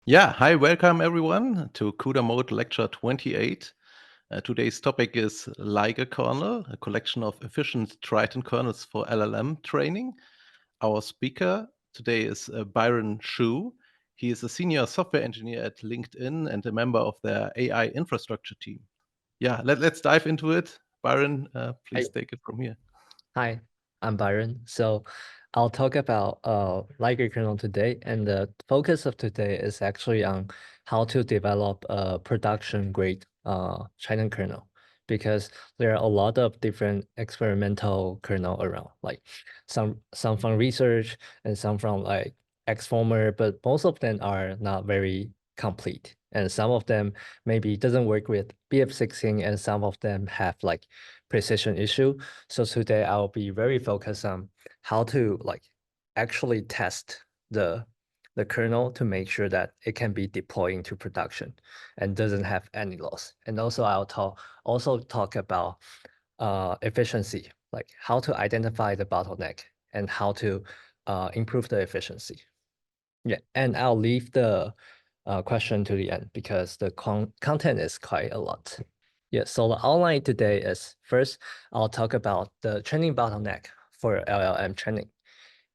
Yeah, hi, welcome everyone to CUDA Mode Lecture 28. Today's topic is Liger Kernel, a collection of efficient Triton kernels for LLM training. Our speaker today is Byron Shu. He is a senior software engineer at LinkedIn and a member of their AI infrastructure team. Yeah, let's dive into it. Byron, please take it from here. Hi, I'm Byron. So I'll talk about Liger kernel today, and the focus of today is actually on how to develop a production grade Triton kernel, because there are a lot of different experimental kernel around, like some from research and some from like Xformer, but most of them are not very complete. And some of them maybe doesn't work with BF16, and some of them have like precision issue. So today I'll be very focused on how to like actually test the kernel to make sure that it can be deployed into production and doesn't have any loss. And also I'll talk about efficiency, like how to identify the bottleneck and how to improve the efficiency. Yeah, and I'll leave the question to the end because the content is quite a lot. Yeah, so the outline today is first, I'll talk about the training bottleneck for LLM training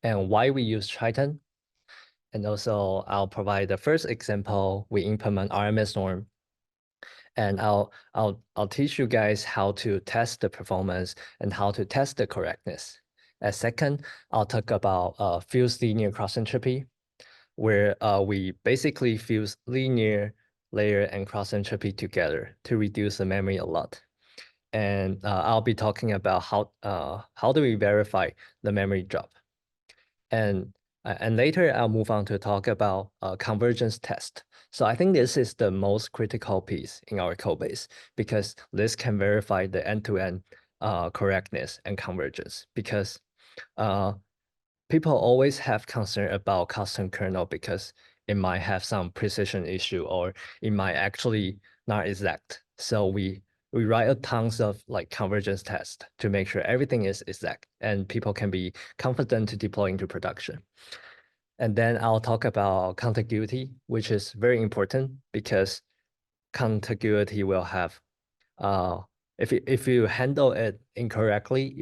and why we use Triton. And also I'll provide the first example, we implement RMS Norm. And I'll teach you guys how to test the performance and how to test the correctness. As second, I'll talk about fused linear cross entropy, where we basically fuse linear layer and cross entropy together to reduce the memory a lot. And I'll be talking about how do we verify the memory drop. And later I'll move on to talk about convergence test. So I think this is the most critical piece in our code base because this can verify the end-to-end correctness and convergence, because people always have concern about custom kernel because it might have some precision issue or it might actually not exact. So we write a tons of like convergence tests to make sure everything is exact and people can be confident to deploy into production. And then I'll talk about contiguity, which is very important because contiguity will have if you handle it incorrectly,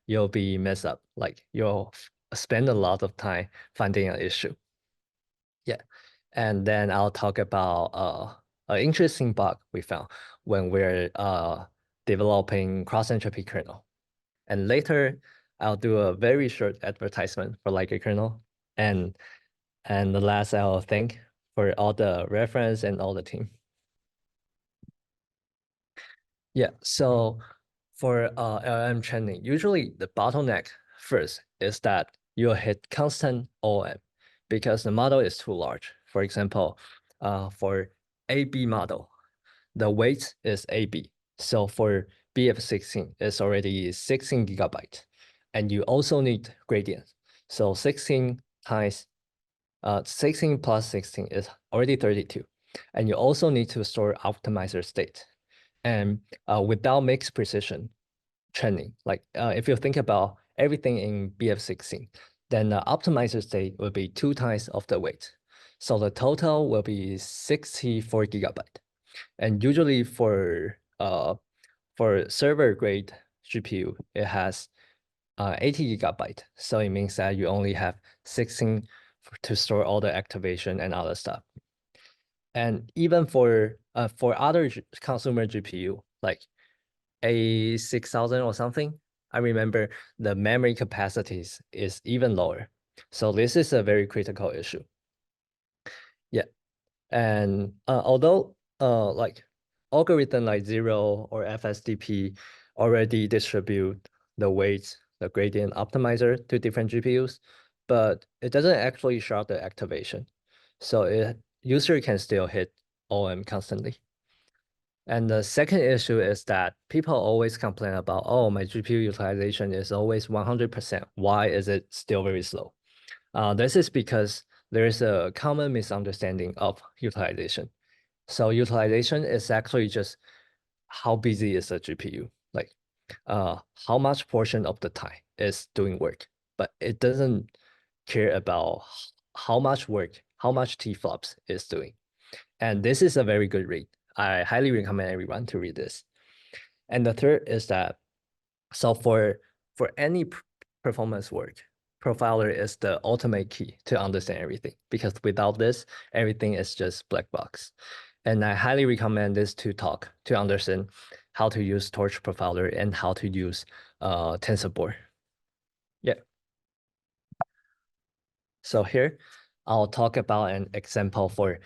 you'll be messed up. Like you'll spend a lot of time finding an issue. Yeah. And then I'll talk about an interesting bug we found when we're developing cross-entropy kernel. And later, I'll do a very short advertisement for Liger kernel. And the last, I'll thank for all the reference and all the team. Yeah, so for LLM training, usually the bottleneck first is that you'll hit constant OM because the model is too large. For example, for AB model, the weight is AB. So for BF16, it's already 16 gigabyte. And you also need gradient. So 16 times 16 plus 16 is already 32. And you also need to store optimizer state. And without mixed precision training, like if you think about everything in BF16, then the optimizer state will be 2 times of the weight. So the total will be 64 gigabyte. And usually for server grade GPU, it has 80 gigabyte. So it means that you only have 16 to store all the activation and other stuff. And even for other consumer GPU, like A6000 or something, I remember the memory capacities is even lower. So this is a very critical issue. Yeah. And although like algorithm like Zero or FSDP already distribute the weights, the gradient optimizer to different GPUs, but it doesn't actually show the activation. So user can still hit OM constantly. And the second issue is that people always complain about, oh, my GPU utilization is always 100%. Why is it still very slow? This is because there is a common misunderstanding of utilization. So utilization is actually just how busy is the GPU, like how much portion of the time is doing work, but it doesn't care about how much work how much T-flops is doing. And this is a very good read. I highly recommend everyone to read this. And the third is that, so for any performance work, profiler is the ultimate key to understand everything, because without this, everything is just black box. And I highly recommend this talk to understand how to use Torch profiler and how to use TensorBoard. Yeah. So here, I'll talk about an example for,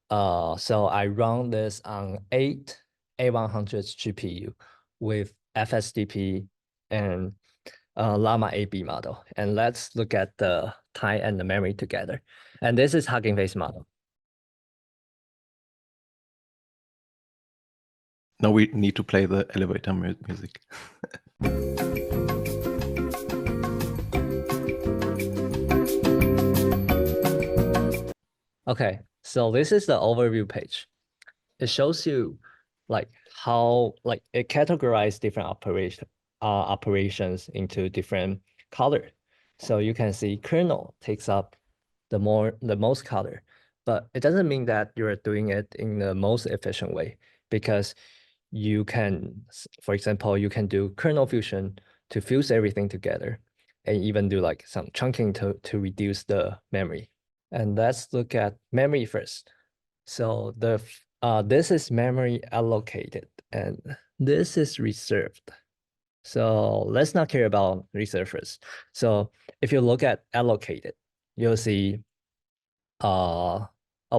so I run this on 8 A100s GPU with FSDP and Llama AB model. And let's look at the time and the memory together. And this is Hugging Face model. Now we need to play the elevator music. Okay, so this is the overview page. It shows you like how it categorizes different operations into different color. So you can see kernel takes up the most color, but it doesn't mean that you're doing it in the most efficient way, because you can, for example, you can do kernel fusion to fuse everything together, and even do like some chunking to reduce the memory. And let's look at memory first. So this is memory allocated and this is reserved. So let's not care about reserved first. So if you look at allocated, you'll see, oh,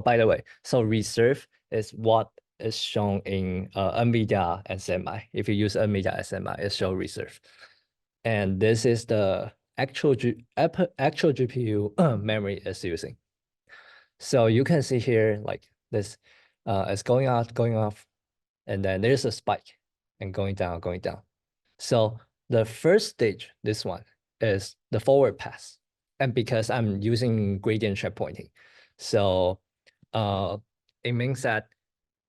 by the way, so reserve is what is shown in NVIDIA SMI. If you use NVIDIA SMI, it shows reserve. And this is the actual GPU memory is using. So you can see here, like this is going off, and then there's a spike and going down. So the first stage, this one, is the forward pass. And because I'm using gradient checkpointing, so it means that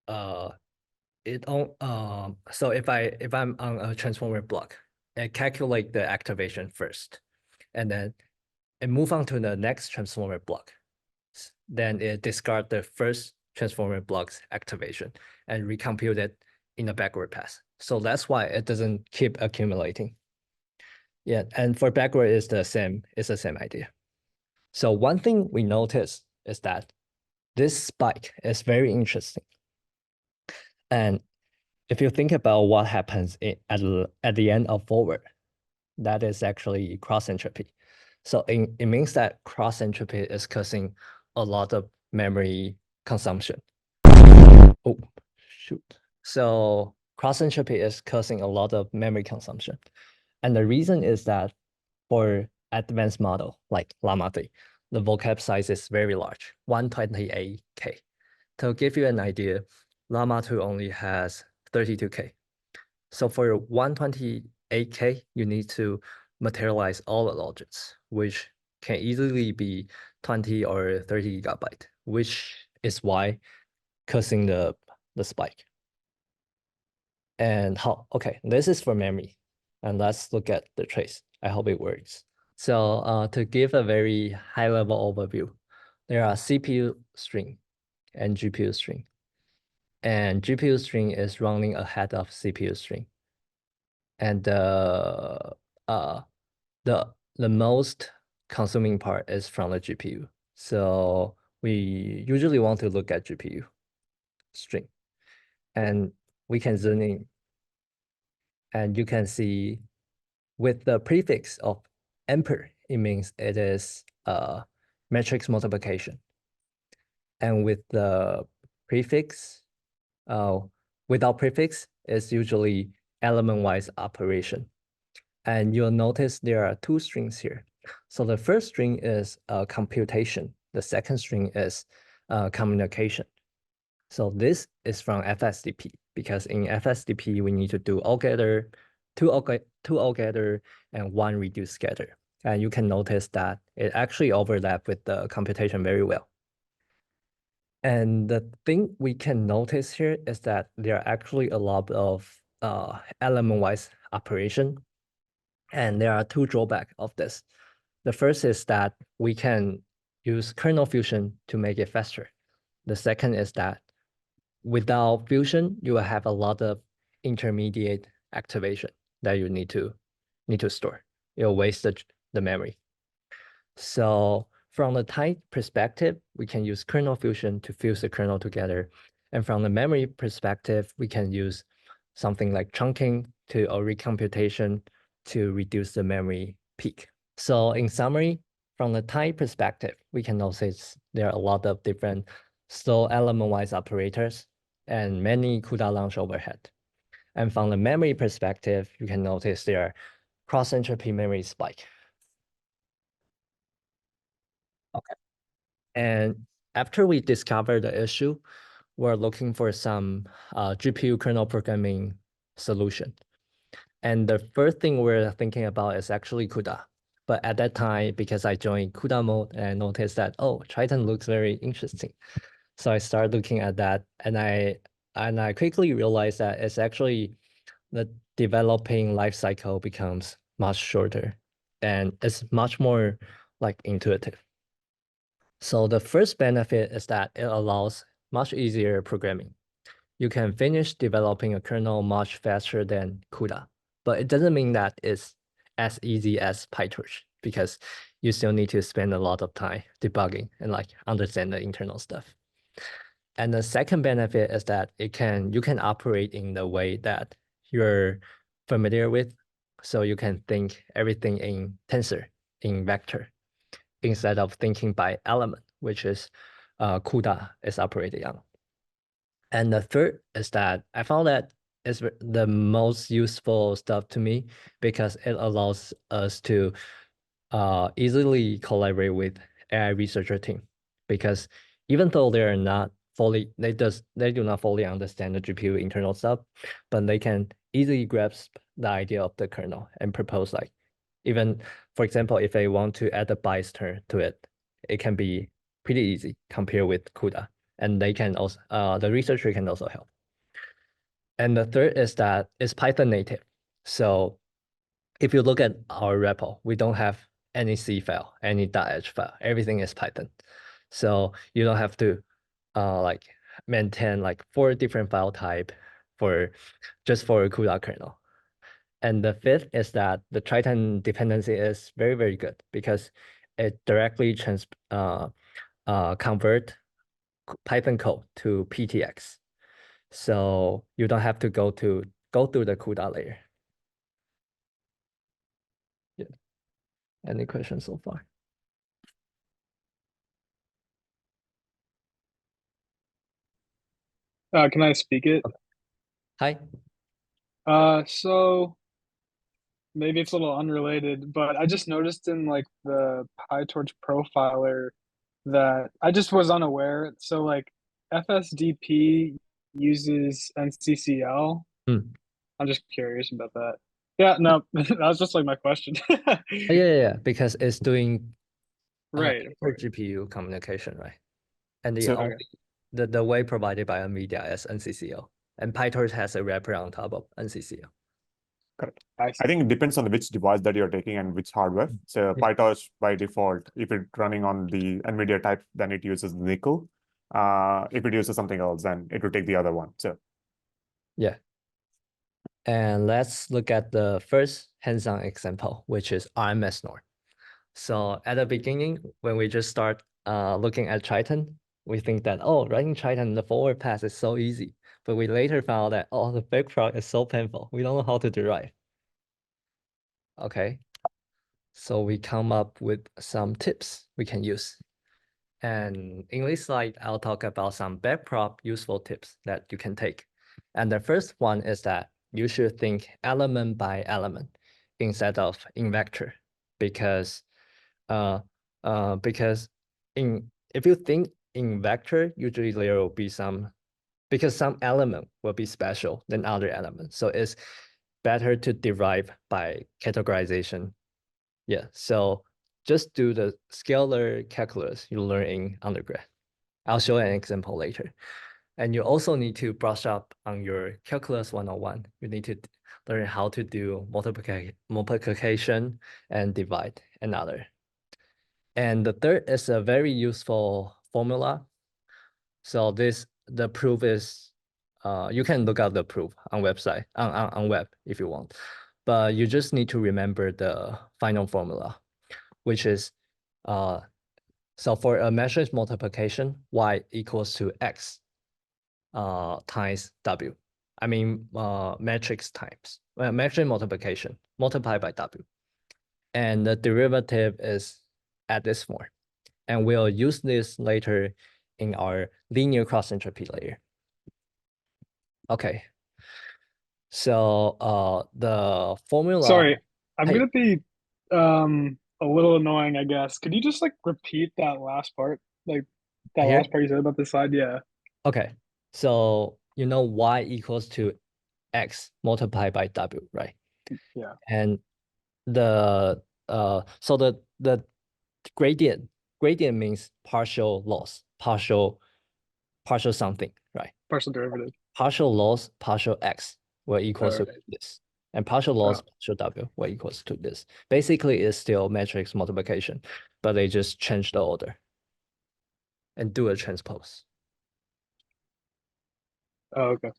so if I'm on a transformer block, it calculate the activation first, and then it move on to the next transformer block. Then it discard the first transformer block's activation and recompute it in a backward pass. So that's why it doesn't keep accumulating. Yeah, and for backward it's the same idea. So one thing we notice is that this spike is very interesting. And if you think about what happens at the end of forward, that is actually cross entropy. So it means that cross entropy is causing a lot of memory consumption. Oh, shoot. So cross entropy is causing a lot of memory consumption. And the reason is that for advanced model like Llama 3, the vocab size is very large, 128K. To give you an idea, Llama 2 only has 32K. So for 128K, you need to materialize all the logics, which can easily be 20 or 30 gigabyte, which is why causing the spike. And okay, this is for memory. And let's look at the trace. I hope it works. So to give a very high level overview, there are CPU string and GPU string. And GPU string is running ahead of CPU string. And the most consuming part is from the GPU. So we usually want to look at GPU string. And we can zoom in. And you can see with the prefix of ampere, it means it is matrix multiplication. And with the prefix, without prefix, it's usually element-wise operation. And you'll notice there are two strings here. So the first string is computation. The second string is communication. So this is from FSDP, because in FSDP, we need to do altogether, two altogether and one reduced scatter. And you can notice that it actually overlaps with the computation very well. And the thing we can notice here is that there are actually a lot of element-wise operation. And there are two drawbacks of this. The first is that we can use kernel fusion to make it faster. The second is that without fusion, you will have a lot of intermediate activation that you need to store. You'll waste the memory. So from the type perspective, we can use kernel fusion to fuse the kernel together. And from the memory perspective, we can use something like chunking or recomputation to reduce the memory peak. So in summary, from the type perspective, we can notice there are a lot of different slow element-wise operators and many CUDA launch overhead. And from the memory perspective, you can notice there are cross-entropy memory spike. Okay. And after we discovered the issue, we're looking for some GPU kernel programming solution. And the first thing we're thinking about is actually CUDA. But at that time, because I joined CUDA mode and I noticed that, oh, Triton looks very interesting. So I started looking at that, and I quickly realized that it's actually the developing life cycle becomes much shorter and it's much more like intuitive. So the first benefit is that it allows much easier programming. You can finish developing a kernel much faster than CUDA, but it doesn't mean that it's as easy as PyTorch because you still need to spend a lot of time debugging and like understand the internal stuff. And the second benefit is that you can operate in the way that you're familiar with. So you can think everything in tensor, in vector, instead of thinking by element, which is CUDA is operating on. And the third is that I found that is the most useful stuff to me because it allows us to easily collaborate with AI researcher team. Because even though they are not fully, they do not fully understand the GPU internal stuff, but they can easily grasp the idea of the kernel and propose like, even for example, if they want to add a bias term to it, it can be pretty easy compared with CUDA. And they can also, the researcher can also help. And the third is that it's Python native. So if you look at our repo, we don't have any C file, any .h file. Everything is Python. So you don't have to like maintain like 4 different file type just for a CUDA kernel. And the fifth is that the Triton dependency is very, very good because it directly convert Python code to PTX. So you don't have to go through the CUDA layer. Yeah. Any questions so far? Can I speak it? Hi. So maybe it's a little unrelated, but I just noticed in like the PyTorch profiler that I just was unaware. So like FSDP uses NCCL. I'm just curious about that. Yeah, no, that was just like my question. Yeah, because it's doing Right. for GPU communication, right? And So- the way provided by NVIDIA is NCCL, and PyTorch has a wrapper on top of NCCL. Correct. I I think it depends on which device that you're taking and which hardware. So Yeah. PyTorch by default, if it's running on the NVIDIA type, then it uses nickel. If it uses something else, then it will take the other one. So yeah. And let's look at the first hands-on example, which is RMS Norm. So at the beginning, when we just start looking at Triton, we think that, oh, writing Triton, the forward pass is so easy. But we later found that, oh, the backprop is so painful. We don't know how to derive. Okay. So we come up with some tips we can use. And in this slide, I'll talk about some backprop useful tips that you can take. And the first one is that you should think element by element instead of in vector, because if you think in vector, usually there will be some element will be special than other elements. So it's better to derive by categorization. Yeah, so just do the scalar calculus you learn in undergrad. I'll show an example later. And you also need to brush up on your calculus 101. You need to learn how to do multiplication and divide and other. And the third is a very useful formula. So the proof is, you can look up the proof on website, on web if you want, but you just need to remember the final formula, which is, so for a matrix multiplication, y equals to x times w. I mean, matrix times, matrix multiplication multiplied by w. And the derivative is at this form. And we'll use this later in our linear cross entropy layer. Okay. So the formula. Sorry, I'm Hey. gonna be a little annoying, I guess. Could you just like repeat that last part? Like that Here? last part you said about the slide? Yeah. Okay. So you know y equals to x multiplied by w, right? Yeah. And the so the gradient means partial loss, partial something, right? Partial derivative. Partial loss, partial x will equal to Right. this. And partial loss, partial w will equals to this. Basically, it's still matrix multiplication, but they just change the order and do a transpose. Oh, okay.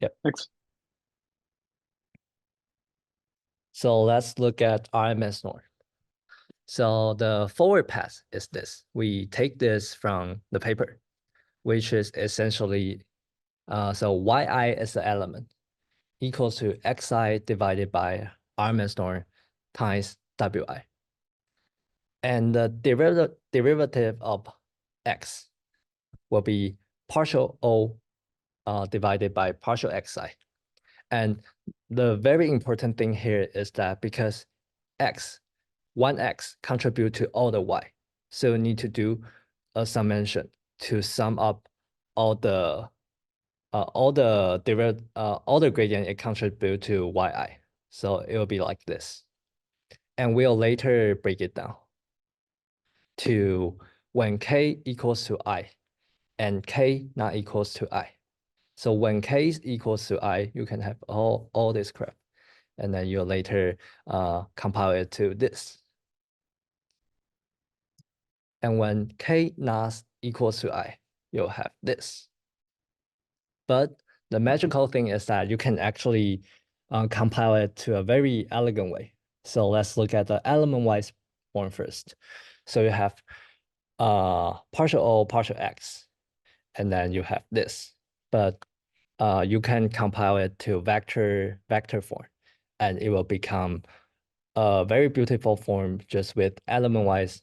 Yep. Thanks. So let's look at RMS Norm. So the forward path is this. We take this from the paper, which is essentially, so yi is the element equals to xi divided by RMS Norm times wi. And the derivative of x will be partial o divided by partial xi. And the very important thing here is that because one x contribute to all the y, so you need to do a summation to sum up all the gradient it contribute to yi. So it will be like this. And we'll later break it down to when k equals to I and k not equals to I. So when k is equals to I, you can have all this crap. And then you'll later compile it to this. And when k not equals to I, you'll have this. But the magical thing is that you can actually compile it to a very elegant way. So let's look at the element-wise form first. So you have partial O, partial X, and then you have this. But you can compile it to vector form, and it will become a very beautiful form just with element-wise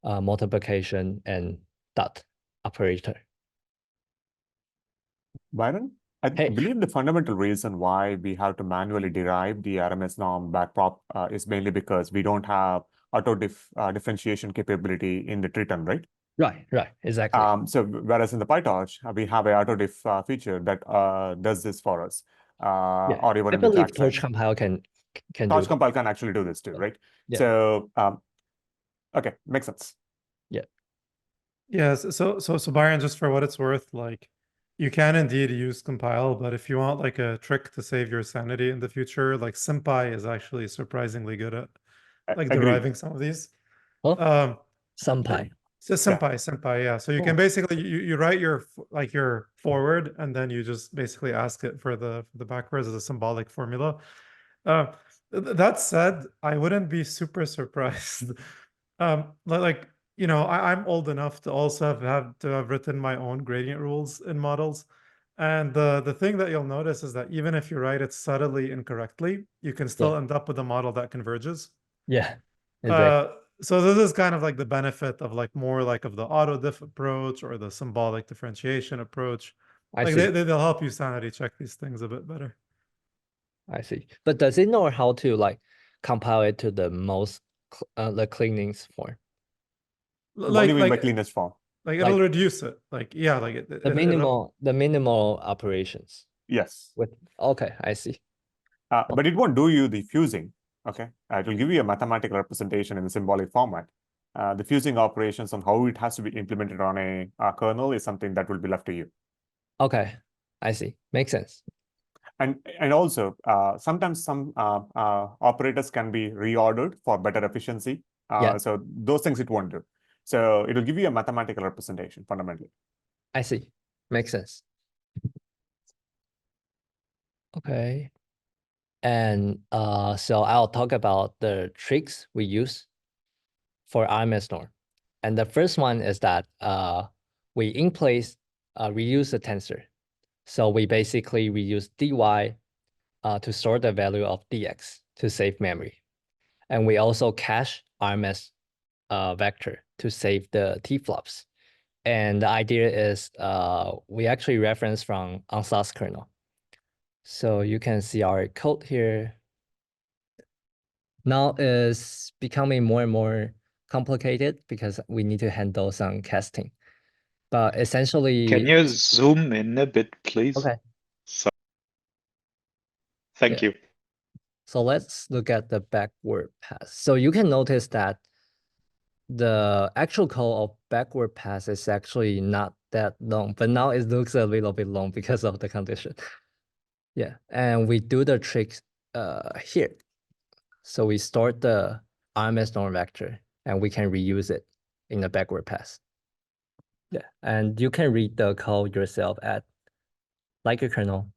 multiplication and dot operator. Byron, I believe the fundamental reason why we have to manually derive the RMS norm backprop is mainly because we don't have auto differentiation capability in the Triton, right? Right, exactly. So whereas in the PyTorch, we have a auto diff feature that does this for us. Or even I in the believe Jack Torch side. compile can Torch compile can actually do this too, right? Yeah. So okay, makes sense. Yeah. So Byron, just for what it's worth, like you can indeed use compile, but if you want like a trick to save your sanity in the future, like SymPy is actually surprisingly good at like deriving some of these. SymPy. So SymPy, yeah. So you can basically you write your forward, and then you just basically ask it for the backwards as a symbolic formula. That said, I wouldn't be super surprised. Like you know, I'm old enough to also have written my own gradient rules in models. And the thing that you'll notice is that even if you write it subtly incorrectly, you can still end up with a model that converges. Yeah, exactly. So this is kind of like the benefit of like more like of the auto diff approach or the symbolic differentiation approach. Like they'll help you sanity check these things a bit better. I see. But does it know how to like compile it to the most the cleanest form? What do you mean by cleanest form? Like it'll reduce it. Like yeah, like the minimal operations. Yes. Okay, I see. But it won't do you the fusing. Okay, it will give you a mathematical representation in the symbolic format. The fusing operations on how it has to be implemented on a kernel is something that will be left to you. Okay, I see. Makes sense. And also, sometimes some operators can be reordered for better efficiency. So those things it won't do. So it will give you a mathematical representation fundamentally. I see. Makes sense. Okay. And so I'll talk about the tricks we use for RMS Norm. And the first one is that we in place reuse the tensor. So we basically reuse dy to store the value of dx to save memory. And we also cache RMS vector to save the t-flops. And the idea is we actually reference from Ansat's kernel. So you can see our code here. Now is becoming more and more complicated because we need to handle some casting. But essentially, Can you zoom in a bit, please? Okay. So, thank Yeah. you. So let's look at the backward pass. So you can notice that the actual code of backward pass is actually not that long, but now it looks a little bit long because of the condition. Yeah, and we do the trick here. So we store the RMS norm vector and we can reuse it in the backward pass. Yeah, and you can read the code yourself at Liger Kernel.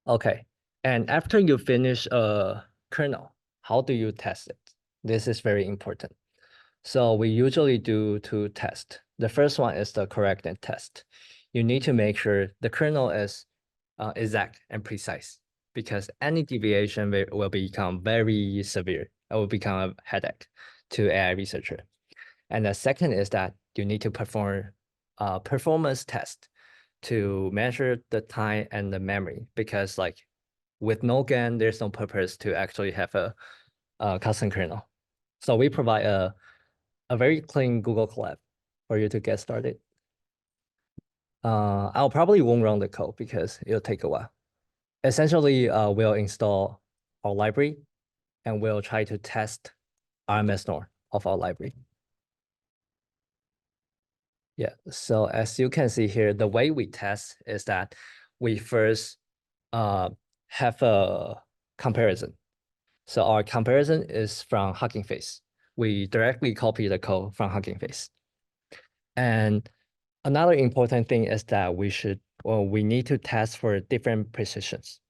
Okay, and after you finish a kernel, how do you test it? This is very important. So we usually do two tests. The first one is the correctness test. You need to make sure the kernel is exact and precise, because any deviation will become very severe. It will become a headache to AI researcher. And the second is that you need to perform a performance test to measure the time and the memory, because like with no GAN, there's no purpose to actually have a custom kernel. So we provide a very clean Google Colab for you to get started. I'll probably won't run the code because it'll take a while. Essentially, we'll install our library and we'll try to test RMS Norm of our library. Yeah, so as you can see here, the way we test is that we first have a comparison. So our comparison is from Hugging Face. We directly copy the code from Hugging Face. And another important thing is that we need to test for different precisions.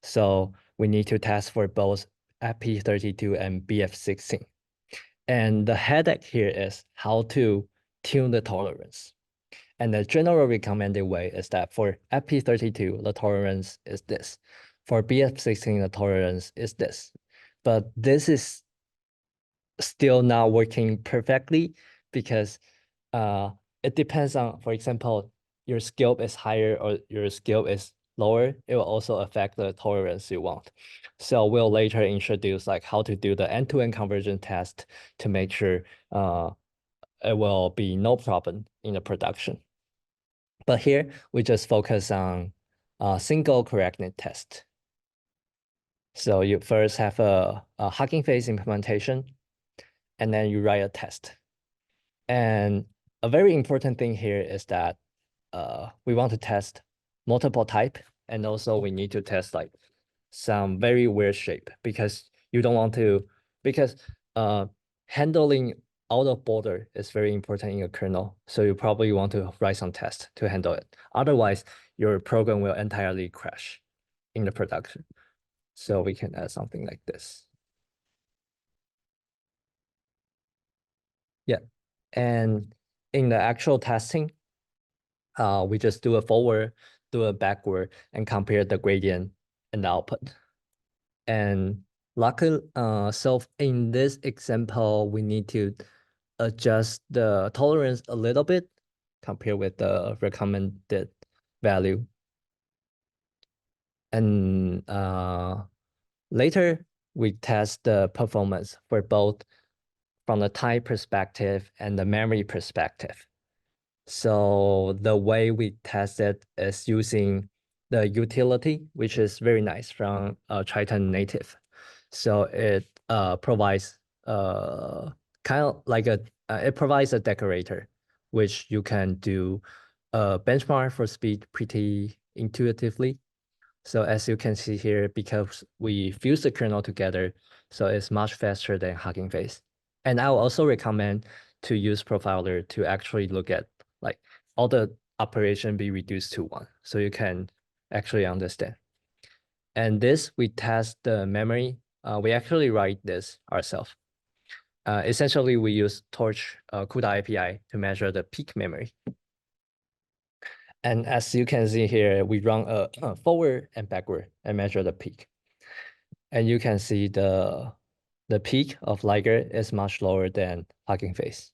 So we need to test for both FP32 and BF16. And the headache here is how to tune the tolerance. And the general recommended way is that for FP32, the tolerance is this. For BF16, the tolerance is this. But this is still not working perfectly because it depends on, for example, your scope is higher or your scope is lower, it will also affect the tolerance you want. So we'll later introduce like how to do the end-to-end convergence test to make sure it will be no problem in the production. But here we just focus on a single correctness test. So you first have a Hugging Face implementation, and then you write a test. And a very important thing here is that we want to test multiple type, and also we need to test like some very weird shape, because you don't want to, because handling out of border is very important in a kernel. So you probably want to write some tests to handle it. Otherwise, your program will entirely crash in the production. So we can add something like this. Yeah, and in the actual testing, we just do a forward, do a backward, and compare the gradient and the output. And luckily, so in this example, we need to adjust the tolerance a little bit compared with the recommended value. And later, we test the performance for both from the time perspective and the memory perspective. So the way we test it is using the utility, which is very nice from Triton native. So it provides kind of like it provides a decorator, which you can do a benchmark for speed pretty intuitively. So as you can see here, because we fuse the kernel together, so it's much faster than Hugging Face. And I will also recommend to use profiler to actually look at like all the operation be reduced to 1, so you can actually understand. And this, we test the memory. We actually write this ourselves. Essentially, we use Torch CUDA API to measure the peak memory. And as you can see here, we run a forward and backward and measure the peak. And you can see the peak of Liger is much lower than Hugging Face.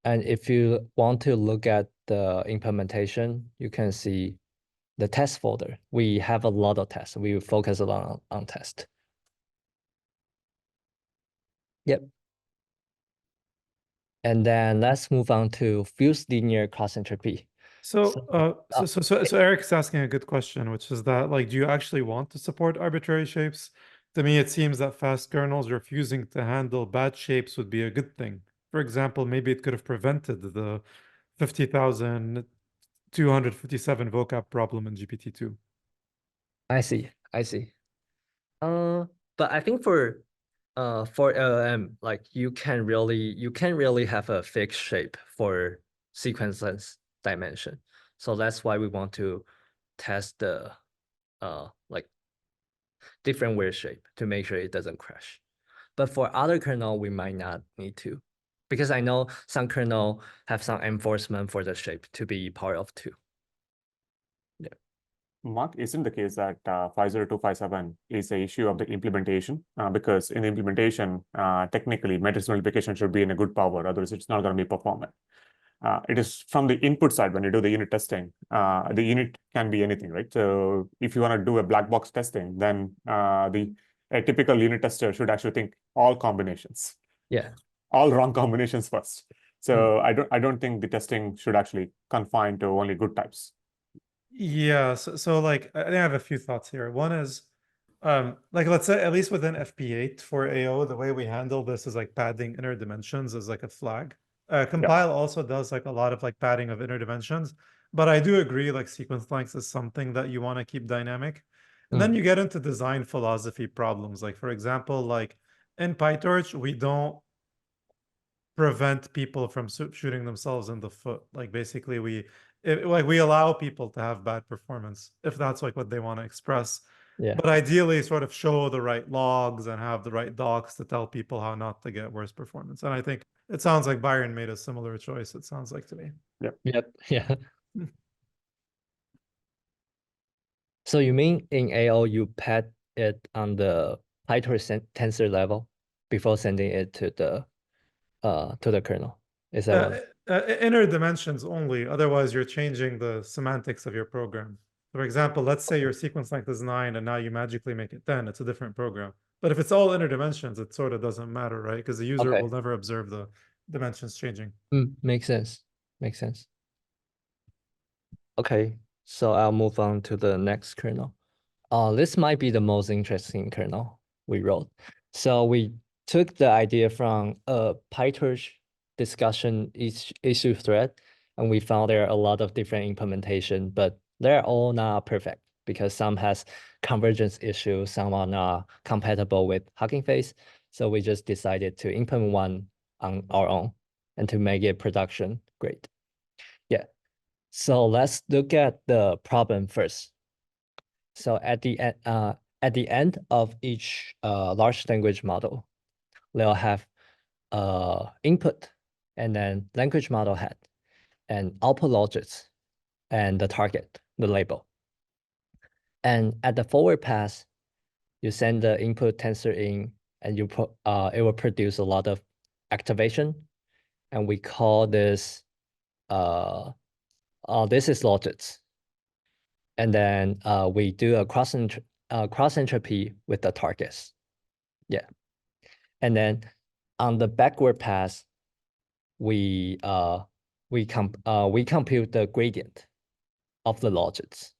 And if you want to look at the implementation, you can see the test folder. We have a lot of tests. We focus a lot on test. Yep. And then let's move on to fused linear cross entropy. So Eric's asking a good question, which is that, like, do you actually want to support arbitrary shapes? To me, it seems that fast kernels refusing to handle bad shapes would be a good thing. For example, maybe it could have prevented the 50,257 vocab problem in GPT-2. I see. But I think for LLM, like you can really have a fixed shape for sequence length dimension. So that's why we want to test the like different weird shape to make sure it doesn't crash. But for other kernel, we might not need to, because I know some kernel have some enforcement for the shape to be part of 2. Yeah. Mark, isn't the case that 50257 is an issue of the implementation? Because in the implementation, technically, matrix multiplication should be in a good power, otherwise it's not going to be performant. It is from the input side when you do the unit testing. The unit can be anything, right? So if you want to do a black box testing, then a typical unit tester should actually think all combinations. Yeah. All wrong combinations first. So I don't think the testing should actually confine to only good types. Yeah, so like I think I have a few thoughts here. One is like let's say at least within FP8 for AO, the way we handle this is like padding inner dimensions as like a flag. Compile also does like a lot of like padding of inner dimensions, but I do agree like sequence length is something that you want to keep dynamic. And then you get into design philosophy problems. Like for example, like in PyTorch, we don't prevent people from shooting themselves in the foot. Like basically we allow people to have bad performance if that's like what they want to express. Yeah. But ideally sort of show the right logs and have the right docs to tell people how not to get worse performance. And I think it sounds like Byron made a similar choice, it sounds like to me. Yep. Yeah. So you mean in AO you pad it on the PyTorch tensor level before sending it to the kernel? Is that what? Inner dimensions only, otherwise you're changing the semantics of your program. For example, let's say your sequence length is 9 and now you magically make it 10, it's a different program. But if it's all inner dimensions, it sort of doesn't matter, right? Because the user will never observe the dimensions changing. Makes sense. Okay, so I'll move on to the next kernel. This might be the most interesting kernel we wrote. So we took the idea from a PyTorch discussion issue thread, and we found there are a lot of different implementation, but they're all not perfect because some has convergence issues, some are not compatible with Hugging Face. So we just decided to implement one on our own and to make it production grade. Yeah. So let's look at the problem first. So at the end of each large language model, they'll have input and then language model head and output logics and the target, the label. And at the forward pass, you send the input tensor in and you put it will produce a lot of activation. And we call this this is logics. And then we do a cross entropy with the targets. Yeah. And then on the backward pass, we compute the gradient of the logics.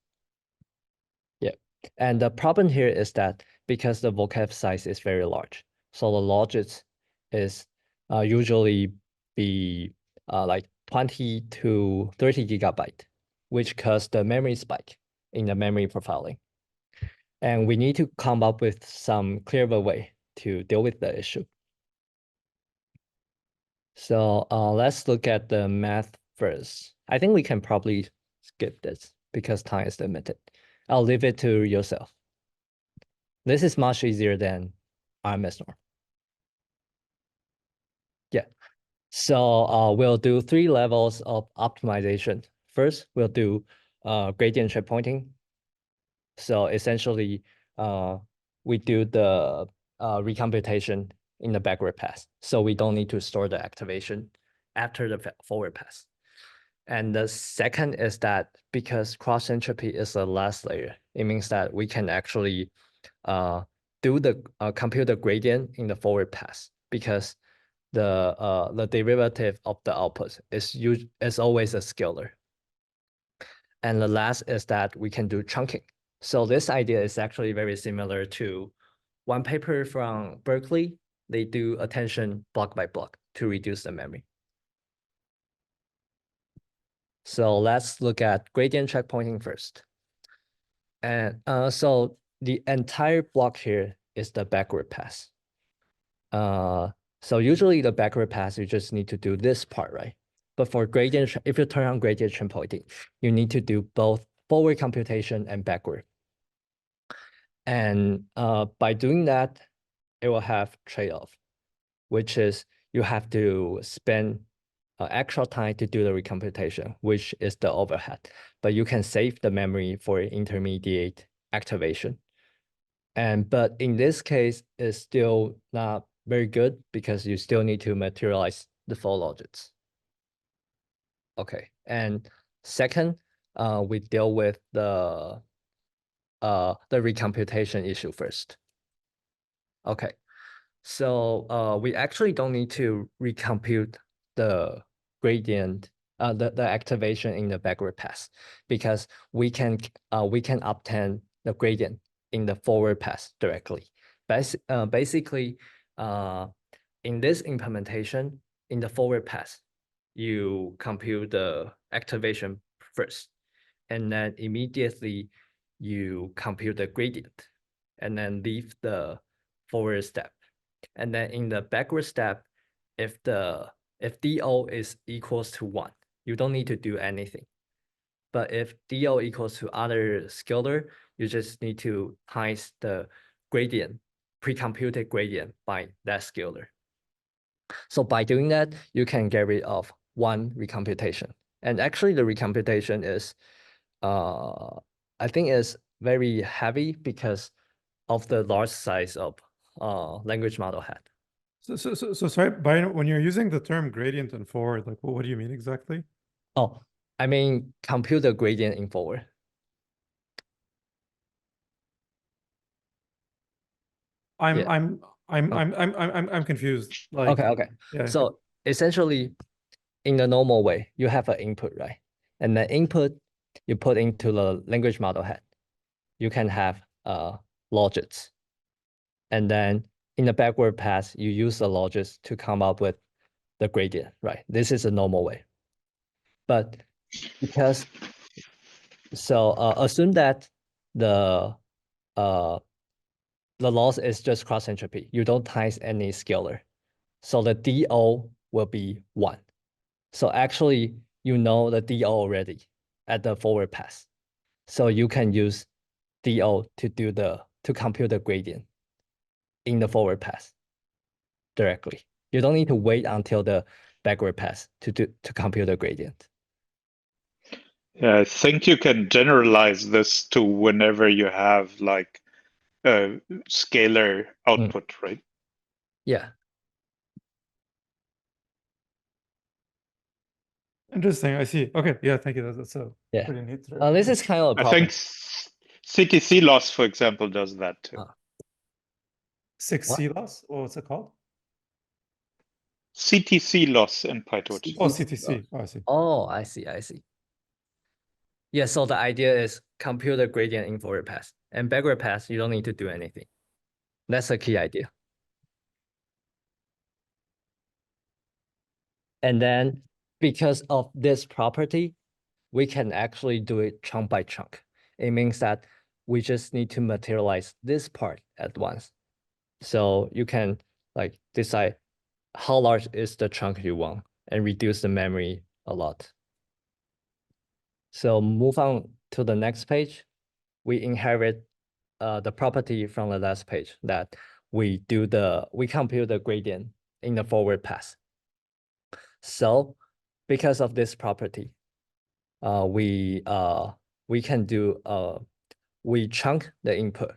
Yeah. And the problem here is that because the vocab size is very large, so the logics is usually be like 20 to 30 gigabyte, which causes the memory spike in the memory profiling. And we need to come up with some clearer way to deal with the issue. So let's look at the math first. I think we can probably skip this because time is limited. I'll leave it to yourself. This is much easier than RMS Norm. Yeah. So we'll do 3 levels of optimization. First, we'll do gradient checkpointing. So essentially, we do the recomputation in the backward pass. So we don't need to store the activation after the forward pass. And the second is that because cross entropy is the last layer, it means that we can actually do the compute the gradient in the forward pass because the derivative of the output is always a scalar. And the last is that we can do chunking. So this idea is actually very similar to one paper from Berkeley. They do attention block by block to reduce the memory. So let's look at gradient checkpointing first. And so the entire block here is the backward pass. So usually the backward pass, you just need to do this part, right? But for gradient, if you turn on gradient checkpointing, you need to do both forward computation and backward. And by doing that, it will have trade-off, which is you have to spend extra time to do the recomputation, which is the overhead. But you can save the memory for intermediate activation. But in this case, it's still not very good because you still need to materialize the full logits. Okay, and second, we deal with the recomputation issue first. Okay, so we actually don't need to recompute the gradient, the activation in the backward pass because we can obtain the gradient in the forward pass directly. Basically, in this implementation, in the forward pass, you compute the activation first, and then immediately you compute the gradient, and then leave the forward step. And then in the backward step, if DO is equals to 1, you don't need to do anything. But if DO equals to other scalar, you just need to times the gradient, pre-computed gradient by that scalar. So by doing that, you can get rid of one recomputation. And actually the recomputation is, I think is very heavy because of the large size of language model had. So sorry, Byron, when you're using the term gradient and forward, like what do you mean exactly? Oh, I mean compute the gradient in forward. I'm confused. Like, okay. Yeah. So essentially, in the normal way, you have an input, right? And the input you put into the language model head. You can have logits. And then in the backward pass, you use the logits to come up with the gradient, right? This is a normal way. But because, so assume that the loss is just cross entropy. You don't times any scalar. So the DO will be 1. So actually, you know the DO already at the forward pass. So you can use DO to compute the gradient in the forward pass directly. You don't need to wait until the backward pass to compute the gradient. Yeah, I think you can generalize this to whenever you have like a scalar output, right? Yeah. Interesting. I see. Okay. Yeah. Thank you. That's a pretty neat. This is kind of a I problem. think CTC loss, for example, does that too. 6C loss? Or what's it called? CTC loss in PyTorch. Oh, CTC. Oh, I see. Oh, I see. Yeah, so the idea is compute the gradient in forward pass. And backward pass, you don't need to do anything. That's the key idea. And then because of this property, we can actually do it chunk by chunk. It means that we just need to materialize this part at once. So you can like decide how large is the chunk you want and reduce the memory a lot. So move on to the next page. We inherit the property from the last page that we compute the gradient in the forward pass. So because of this property, we can do we chunk the input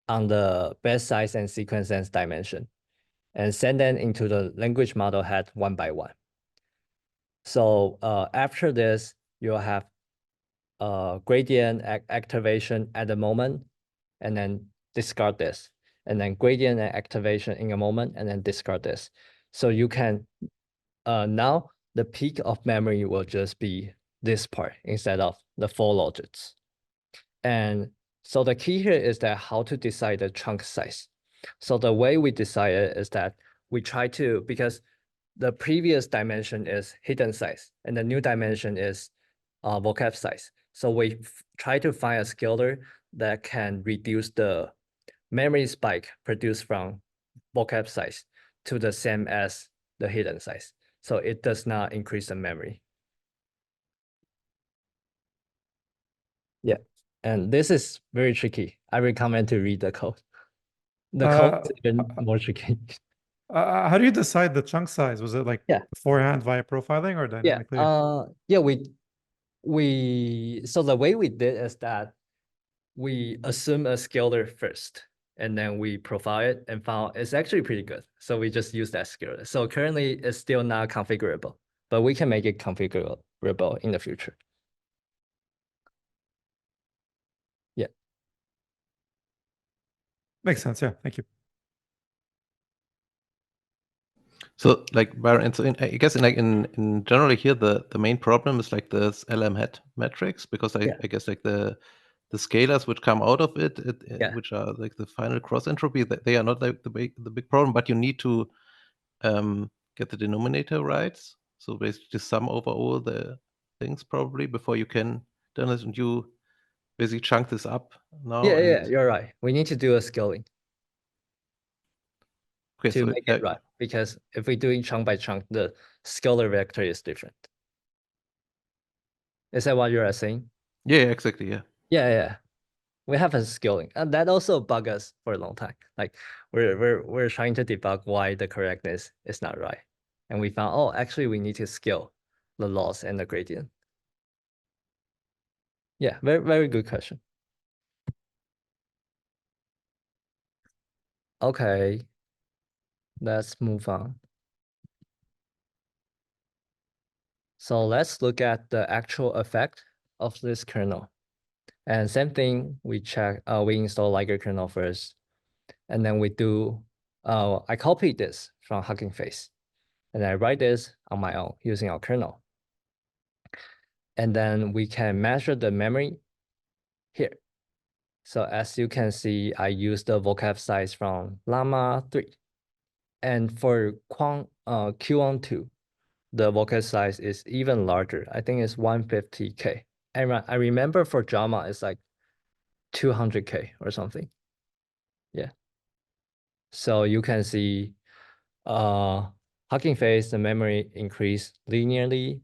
on the best size and sequence length dimension and send them into the language model head one by one. So after this, you'll have gradient activation at the moment, and then discard this, and then gradient activation in a moment, and then discard this. So you can, now the peak of memory will just be this part instead of the 4 logits. And so the key here is that how to decide the chunk size. So the way we decide it is that we try to, because the previous dimension is hidden size and the new dimension is vocab size. So we try to find a scalar that can reduce the memory spike produced from vocab size to the same as the hidden size. So it does not increase the memory. Yeah, and this is very tricky. I recommend to read the code. The code is even more tricky. How do you decide the chunk size? Was it like beforehand via profiling or dynamically? So the way we did is that we assume a scalar first, and then we profile it and found it's actually pretty good. So we just use that scalar. So currently it's still not configurable, but we can make it configurable in the future. Yeah. Makes sense. Yeah. Thank you. So like Byron, so I guess in generally here the main problem is like this LM head metrics, because I guess like the scalars which come out of it, which are like the final cross entropy, they are not like the big problem, but you need to get the denominator right. So basically sum over all the things probably before you can do this, and you basically chunk this up now. Yeah, you're right. We need to do a scaling. Okay, to make it right, because if we're doing chunk by chunk, the scalar vector is different. Is that what you are saying? Yeah, exactly. Yeah. Yeah. We have a scaling, and that also bugged us for a long time. Like we're trying to debug why the correctness is not right, and we found, oh, actually we need to scale the loss and the gradient. Yeah, very good question. Okay, let's move on. So let's look at the actual effect of this kernel. And same thing, we install Liger Kernel first, and then we do, I copy this from Hugging Face, and I write this on my own using our kernel. And then we can measure the memory here. So as you can see, I use the vocab size from Llama 3. And for Q12, the vocab size is even larger. I think it's 150K. And I remember for JAMA, it's like 200K or something. Yeah. So you can see Hugging Face, the memory increase linearly,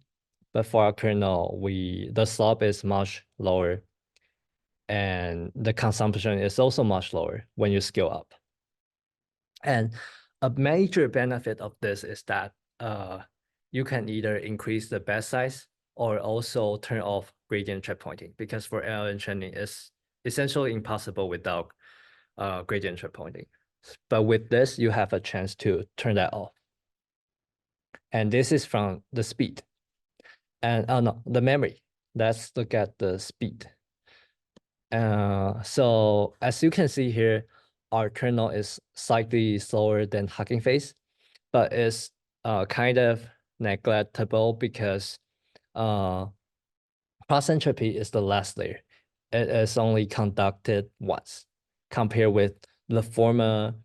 but for our kernel, the slope is much lower, and the consumption is also much lower when you scale up. And a major benefit of this is that you can either increase the batch size or also turn off gradient checkpointing, because for LLM training, it's essentially impossible without gradient checkpointing. But with this, you have a chance to turn that off. And this is from the speed. And no, the memory. Let's look at the speed. So as you can see here, our kernel is slightly slower than Hugging Face, but it's kind of neglectable because cross entropy is the last layer. It is only conducted once compared with the former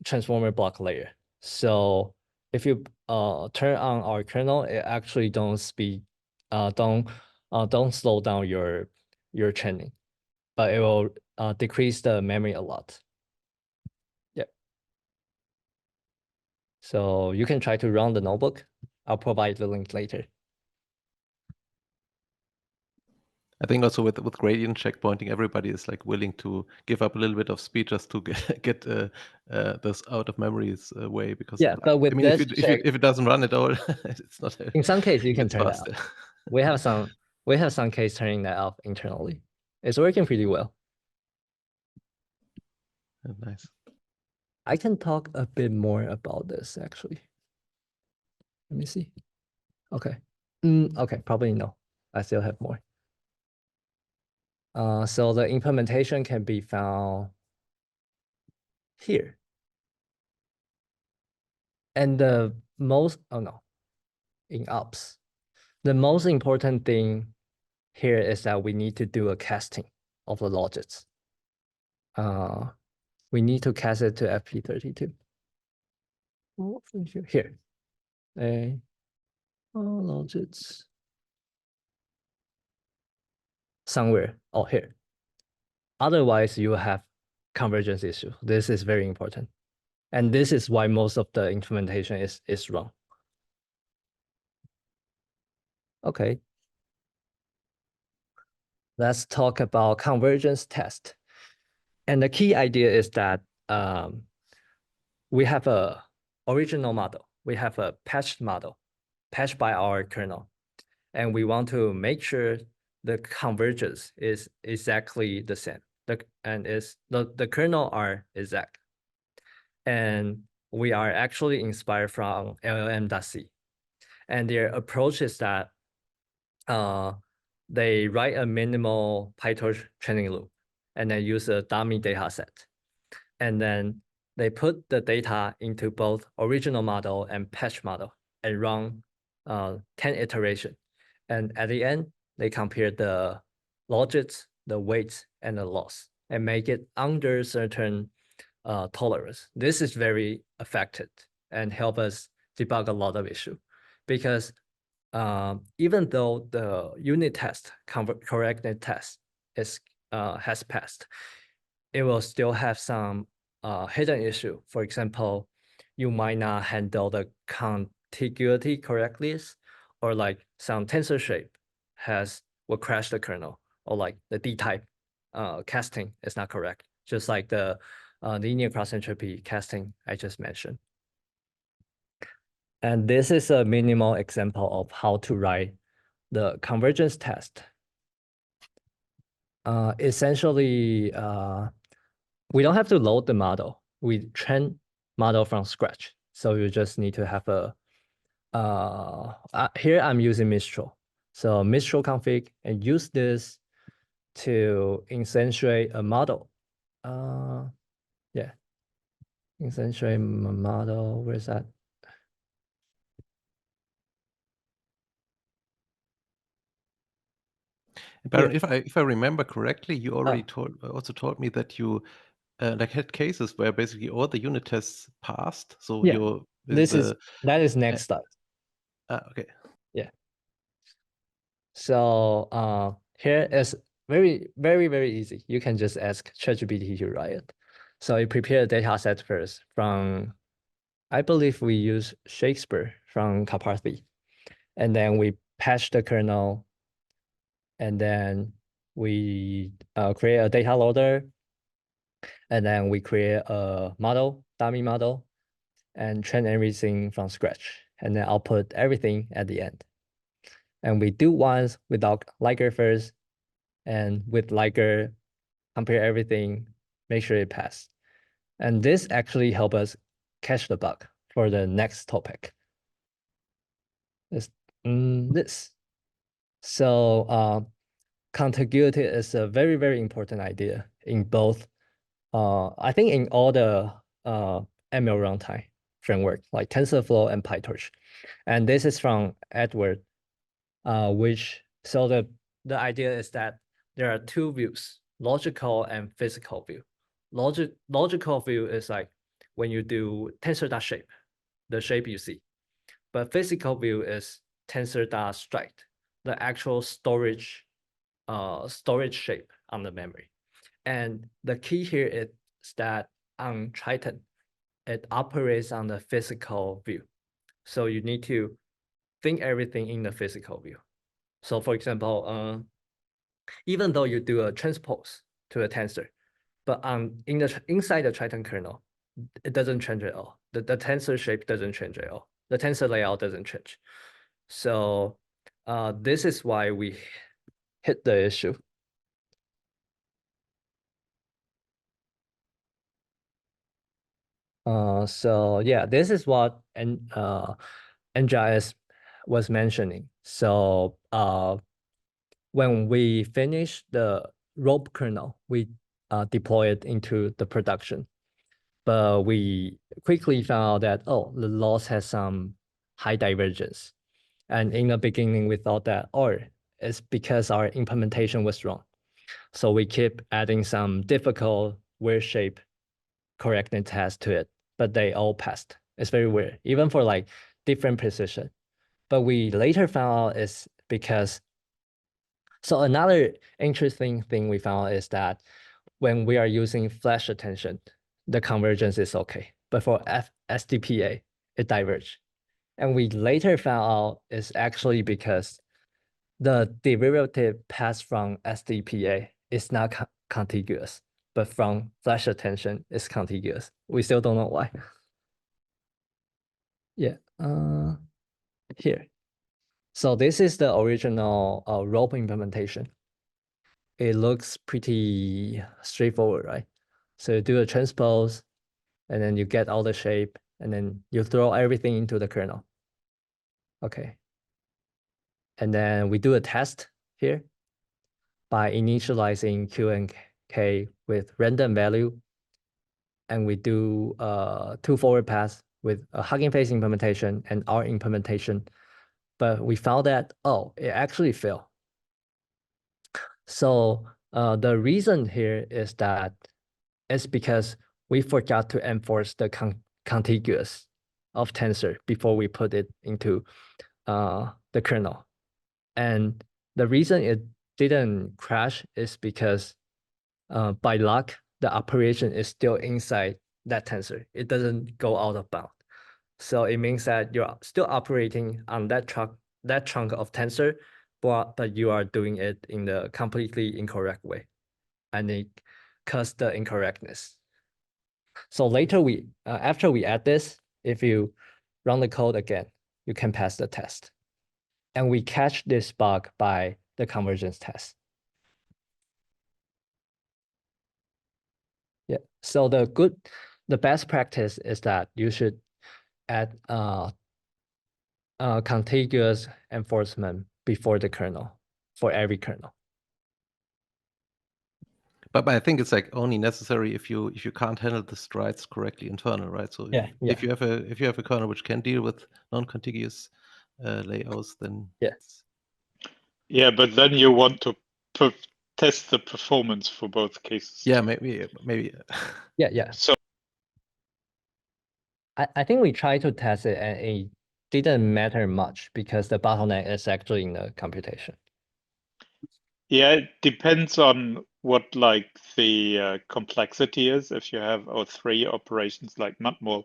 transformer block layer. So if you turn on our kernel, it actually don't slow down your training, but it will decrease the memory a lot. Yeah. So you can try to run the notebook. I'll provide the link later. I think also with gradient checkpointing, everybody is like willing to give up a little bit of speed just to get this out of memory's way, because Yeah, but with I mean, this if it doesn't run at all, it's not. In some cases, you can it's turn it faster. off. We have some case turning that off internally. It's working pretty well. Nice. I can talk a bit more about this actually. Let me see. Okay. Okay, probably no. I still have more. So the implementation can be found here. And the most, in ops. The most important thing here is that we need to do a casting of the logics. We need to cast it to FP32. Here. Logics. Somewhere. Oh, here. Otherwise, you have convergence issue. This is very important. And this is why most of the implementation is wrong. Okay. Let's talk about convergence test. And the key idea is that we have a original model. We have a patched model, patched by our kernel. And we want to make sure the convergence is exactly the same. The kernel are exact. And we are actually inspired from LLM.C. And their approach is that they write a minimal PyTorch training loop and then use a dummy data set. And then they put the data into both original model and patch model and run 10 iterations. And at the end, they compare the logics, the weights, and the loss and make it under certain tolerance. This is very effective and help us debug a lot of issue, because even though the unit test, correctness test has passed, it will still have some hidden issue. For example, you might not handle the contiguity correctly, or like some tensor shape will crash the kernel, or like the D-type casting is not correct, just like the linear cross entropy casting I just mentioned. And this is a minimal example of how to write the convergence test. Essentially, we don't have to load the model. We train model from scratch. So you just need to have a, here I'm using Mistral. So Mistral config, and use this to instantiate a model. Yeah, instantiate a model, where's that? Baron, if I remember correctly, you already also told me that you like had cases where basically all the unit tests passed. So yeah, that is next slide. Okay. Yeah. So here is very, very, very easy. You can just ask ChatGPT to write it. So you prepare a data set first from, I believe we use Shakespeare from Carpathy. And then we patch the kernel. And then we create a data loader. And then we create a model, dummy model, and train everything from scratch. And then output everything at the end. And we do once without Liger first, and with Liger, compare everything, make sure it passes. And this actually helps us catch the bug for the next topic. This. So contiguity is a very, very important idea in both, I think in all the ML runtime framework, like TensorFlow and PyTorch. And this is from Edward, so the idea is that there are two views, logical and physical view. Logical view is like when you do tensor.shape, the shape you see. But physical view is tensor.strike, the actual storage shape on the memory. And the key here is that on Triton, it operates on the physical view. So you need to think everything in the physical view. So for example, even though you do a transpose to a tensor, but inside the Triton kernel, it doesn't change at all. The tensor shape doesn't change at all. The tensor layout doesn't change. So this is why we hit the issue. So yeah, this is what NGIS was mentioning. So when we finish the rope kernel, we deploy it into the production. But we quickly found out that, oh, the loss has some high divergence. And in the beginning, we thought that, oh, it's because our implementation was wrong. So we keep adding some difficult weird shape correcting tests to it, but they all passed. It's very weird, even for like different precision. But we later found out is because, so another interesting thing we found is that when we are using flash attention, the convergence is okay. But for SDPA, it diverges. And we later found out is actually because the derivative passed from SDPA is not contiguous, but from flash attention is contiguous. We still don't know why. Yeah, here. So this is the original rope implementation. It looks pretty straightforward, right? So you do a transpose, and then you get all the shape, and then you throw everything into the kernel. Okay. And then we do a test here by initializing Q and K with random value. And we do 2 forward pass with a Hugging Face implementation and our implementation. But we found that, oh, it actually failed. So the reason here is that it's because we forgot to enforce the contiguous of tensor before we put it into the kernel. And the reason it didn't crash is because by luck, the operation is still inside that tensor. It doesn't go out of bound. So it means that you're still operating on that chunk of tensor, but you are doing it in the completely incorrect way. And it caused the incorrectness. So later after we add this, if you run the code again, you can pass the test. And we catch this bug by the convergence test. Yeah, so the best practice is that you should add contiguous enforcement before the kernel for every kernel. But I think it's like only necessary if you can't handle the strides correctly internal, right? So if you have a kernel which can deal with non-contiguous layouts, then yeah, but then you want to test the performance for both cases. Yeah, maybe. Yeah. So I think we tried to test it and it didn't matter much because the bottleneck is actually in the computation. yeah, it depends on what like the complexity is. If you have O3 operations like matmul,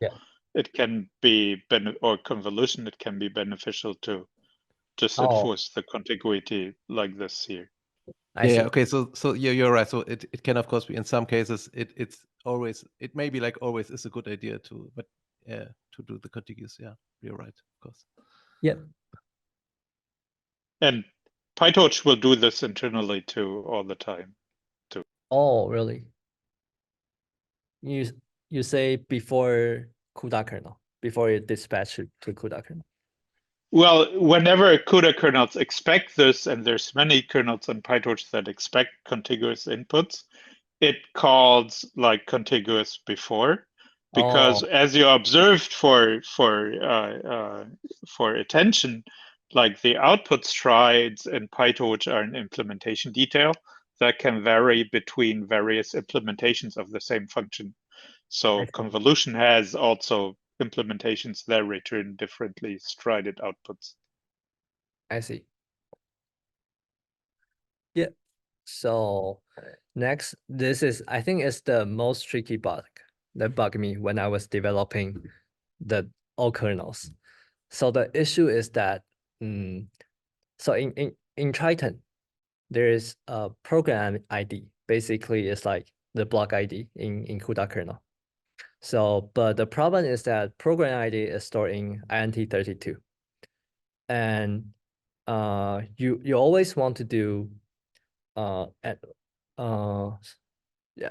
it can be or convolution, it can be beneficial to just enforce the contiguity like this here. Yeah, okay, so yeah, you're right. So it can of course be in some cases it may be like always is a good idea to do the contiguous. Yeah, you're right, of course. Yeah. And PyTorch will do this internally too all the time too. Oh, really? You say before CUDA kernel, before you dispatch it to CUDA kernel? Well, whenever CUDA kernels expect this, and there's many kernels on PyTorch that expect contiguous inputs, it calls like contiguous before, because as you observed for attention, like the output strides in PyTorch are an implementation detail that can vary between various implementations of the same function. So convolution has also implementations that return differently strided outputs. I see. Yeah. So next, I think it's the most tricky bug. that bugged me when I was developing the all kernels. So the issue is that so in Triton, there is a program ID. Basically, it's like the block ID in CUDA kernel. So, but the problem is that program ID is stored in int32, and you always want to do add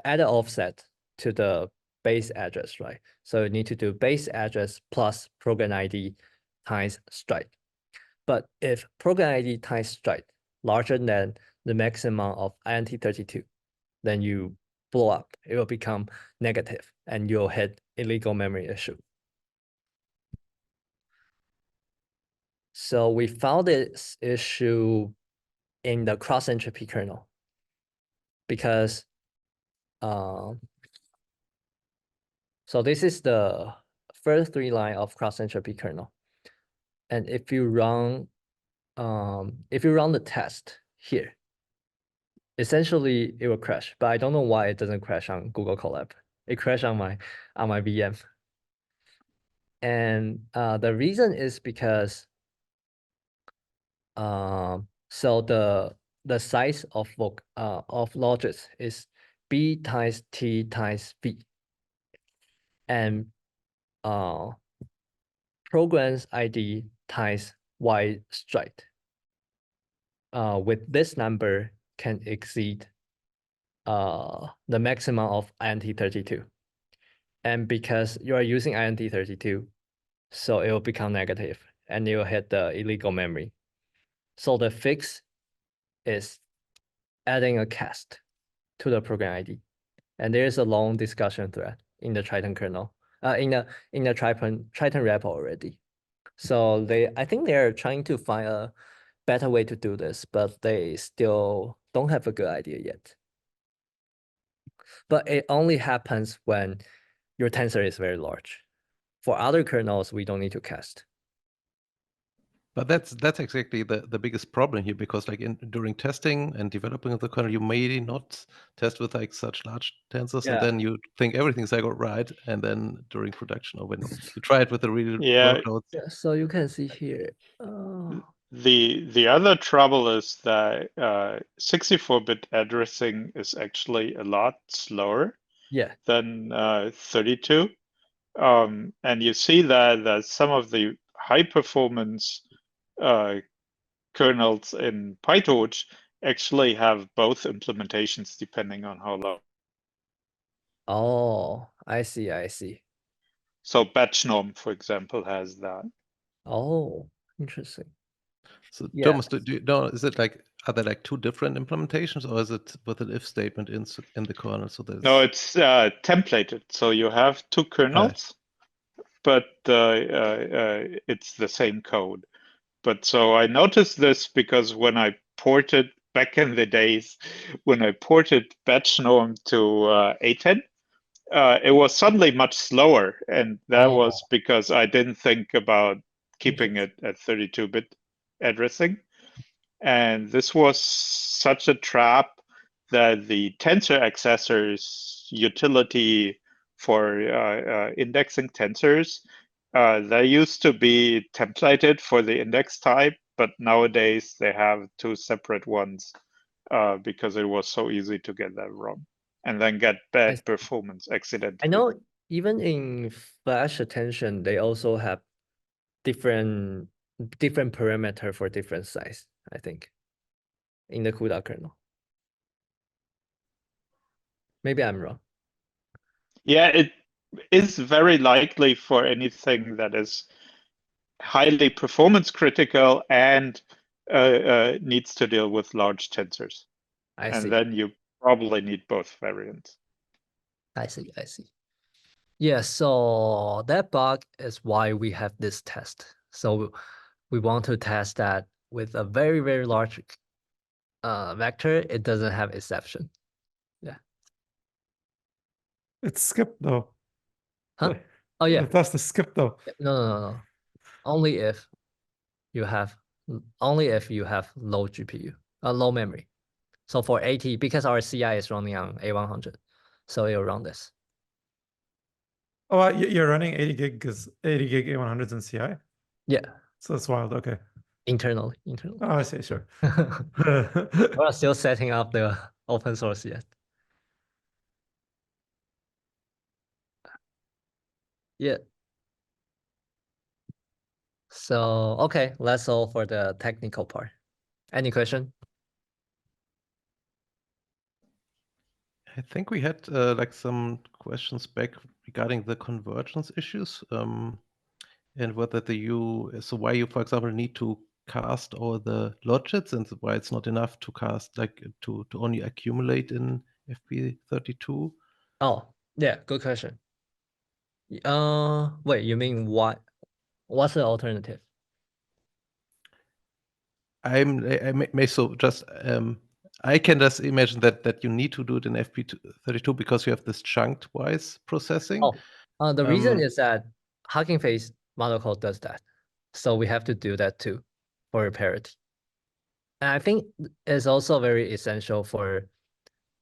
an offset to the base address, right? So you need to do base address plus program ID times stride. But if program ID times stride larger than the maximum of int32, then you blow up. It will become negative, and you'll hit illegal memory issue. So we found this issue in the cross entropy kernel because so this is the first 3 line of cross entropy kernel, and if you run the test here, essentially it will crash. But I don't know why it doesn't crash on Google Colab. It crashed on my VM, and the reason is because so the size of logits is b times t times v, and programs ID times y stride with this number can exceed the maximum of int32, and because you are using int32, so it will become negative and it will hit the illegal memory. So the fix is adding a cast to the program ID, and there is a long discussion thread in the Triton kernel, in the Triton repo already. So I think they're trying to find a better way to do this, but they still don't have a good idea yet. But it only happens when your tensor is very large. For other kernels, we don't need to cast. But that's exactly the biggest problem here, because like during testing and developing of the kernel, you may not test with like such large tensors, and then you think everything's like all right, and then during production or when you try it with the real workloads. Yeah, so you can see here. The other trouble is that 64-bit addressing is actually a lot slower than 32. And you see that some of the high performance kernels in PyTorch actually have both implementations depending on how low. Oh, I see. So batch norm, for example, has that. Oh, interesting. So Thomas, do you know, is it like, are there like 2 different implementations, or is it with an if statement in the kernel? So there's... No, it's templated. So you have 2 kernels, but it's the same code. But so I noticed this because when I ported back in the days, when I ported batch norm to A10, it was suddenly much slower. And that was because I didn't think about keeping it at 32-bit addressing. And this was such a trap that the tensor accessors utility for indexing tensors, they used to be templated for the index type, but nowadays they have 2 separate ones because it was so easy to get that wrong and then get bad performance accidentally. I know even in flash attention, they also have different parameter for different size, I think, in the CUDA kernel. Maybe I'm wrong. Yeah, it is very likely for anything that is highly performance critical and needs to deal with large tensors. I see. And then you probably need both variants. I see. Yeah, so that bug is why we have this test. So we want to test that with a very, very large vector. It doesn't have exception. Yeah. It's skipped though. Huh? Oh yeah. The test is skipped though. No. Only if you have low GPU, low memory. So for AT, because our CI is running on A100, so it'll run this. Oh, you're running 80 gig because 80 gig A100s in CI? Yeah, So that's wild. Okay. internally. Oh, I see. Sure. We're still setting up the open source yet. Yeah. So, okay, that's all for the technical part. Any question? I think we had like some questions back regarding the convergence issues, and whether so why you, for example, need to cast all the logits, and why it's not enough to cast like to only accumulate in FP32. Oh, yeah, good question. Wait, you mean what? What's the alternative? I may so just I can just imagine that you need to do it in FP32 because you have this chunked wise processing. Oh, the reason is that Hugging Face model code does that, so we have to do that too for parity. And I think it's also very essential for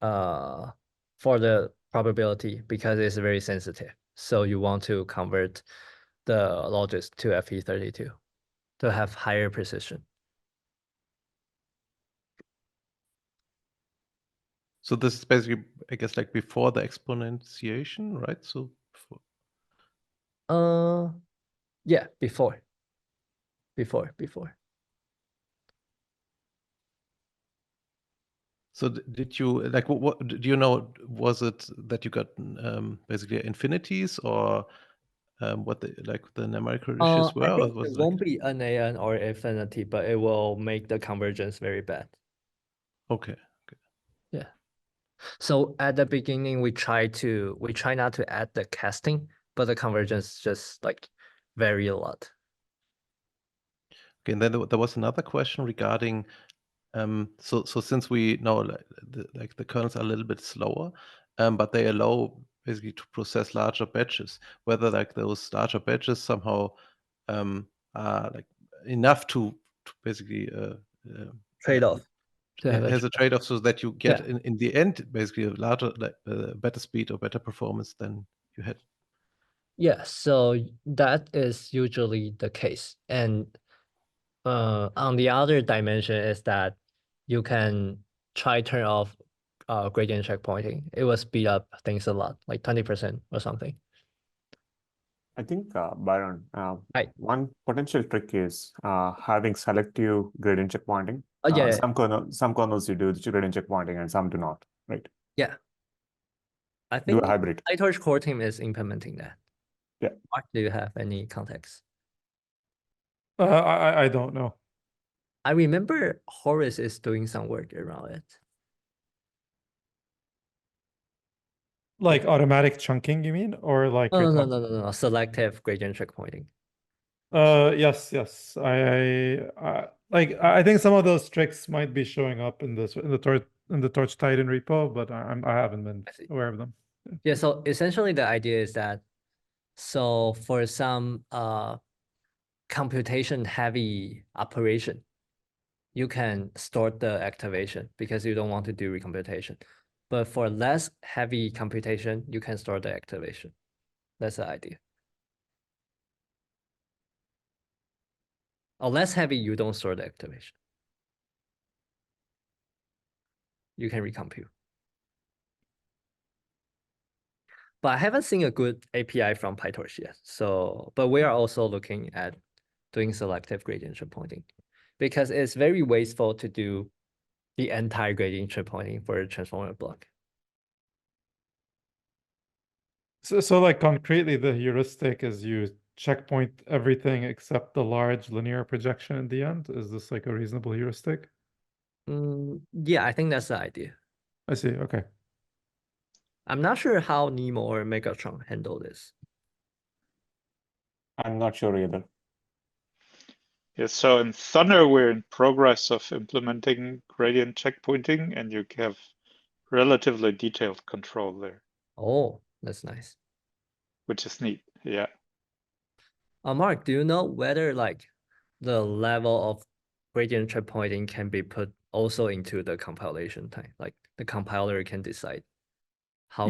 the probability because it's very sensitive. So you want to convert the logits to FP32 to have higher precision. So this is basically, I guess, like before the exponentiation, right? So before. Yeah, before. So did you like what do you know? Was it that you got basically infinities, or what the numerical issues were? I think or was it it won't be NaN or infinity, but it will make the convergence very bad. Okay. Yeah. So at the beginning, we try not to add the casting, but the convergence just like vary a lot. Okay, and then there was another question regarding so since we know the kernels are a little bit slower, but they allow basically to process larger batches, whether like those larger batches somehow are like enough to basically Trade-off. has a trade-off so that you get in the end basically a larger better speed or better performance than you had. Yeah, so that is usually the case. And on the other dimension is that you can try turn off gradient checkpointing. It will speed up things a lot, like 20% or something. I think, Byron, Right. one potential trick is having selective gradient checkpointing. Yeah. Some kernels you do the gradient checkpointing and some do not, right? Yeah. I Do think a hybrid. PyTorch core team is implementing that. Yeah. Mark, do you have any context? I don't know. I remember Horace is doing some work around it. Like automatic chunking, you mean? Or like No. Selective gradient checkpointing. Yes. I think some of those tricks might be showing up in the Torch Titan repo, but I haven't been aware of them. Yeah, so essentially the idea is that so for some computation heavy operation, you can store the activation because you don't want to do recomputation. But for less heavy computation, you can store the activation. That's the idea. Or less heavy, you don't store the activation. You can recompute. But I haven't seen a good API from PyTorch yet. So, but we are also looking at doing selective gradient checkpointing because it's very wasteful to do the entire gradient checkpointing for a transformer block. So like concretely, the heuristic is you checkpoint everything except the large linear projection in the end. Is this like a reasonable heuristic? Yeah, I think that's the idea. I see. Okay. I'm not sure how Nemo or Megatron handle this. I'm not sure either. Yeah, so in Thunder, we're in progress of implementing gradient checkpointing, and you have relatively detailed control there. Oh, that's nice. Which is neat, yeah. Mark, do you know whether like the level of gradient checkpointing can be put also into the compilation time? Like the compiler can decide how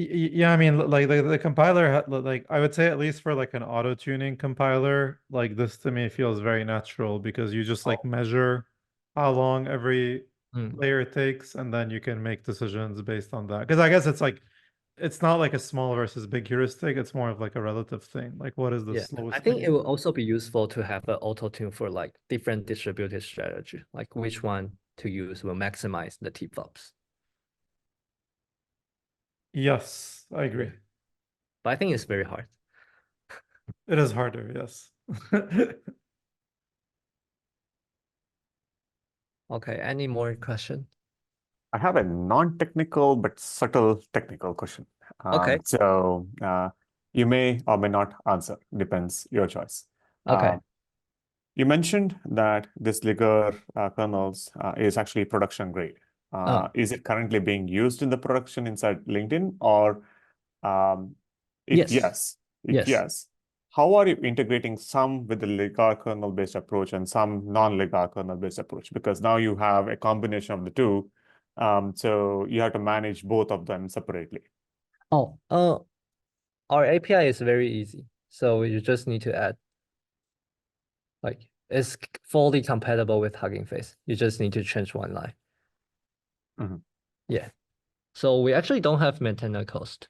Yeah, I mean, like the compiler, like I would say at least for like an auto tuning compiler, like this to me feels very natural because you just like measure how long every layer takes, and then you can make decisions based on that. Because I guess it's like it's not like a small versus big heuristic; it's more of like a relative thing. Like, what is the slowest? I think it will also be useful to have an auto tune for like different distributed strategy, like which one to use will maximize the T-flops. Yes, I agree. But I think it's very hard. It is harder, yes. Okay, any more question? I have a non-technical but subtle technical question. Okay. So you may or may not answer, depends your choice. Okay. You mentioned that this Liger kernels is actually production grade. Is it currently being used in the production inside LinkedIn, or if yes, how are you integrating some with the Liger kernel based approach and some non-Liger kernel based approach? Because now you have a combination of the two. So you have to manage both of them separately. Our API is very easy. So you just need to add, like, it's fully compatible with Hugging Face. You just need to change one line. Yeah. So we actually don't have maintainer cost,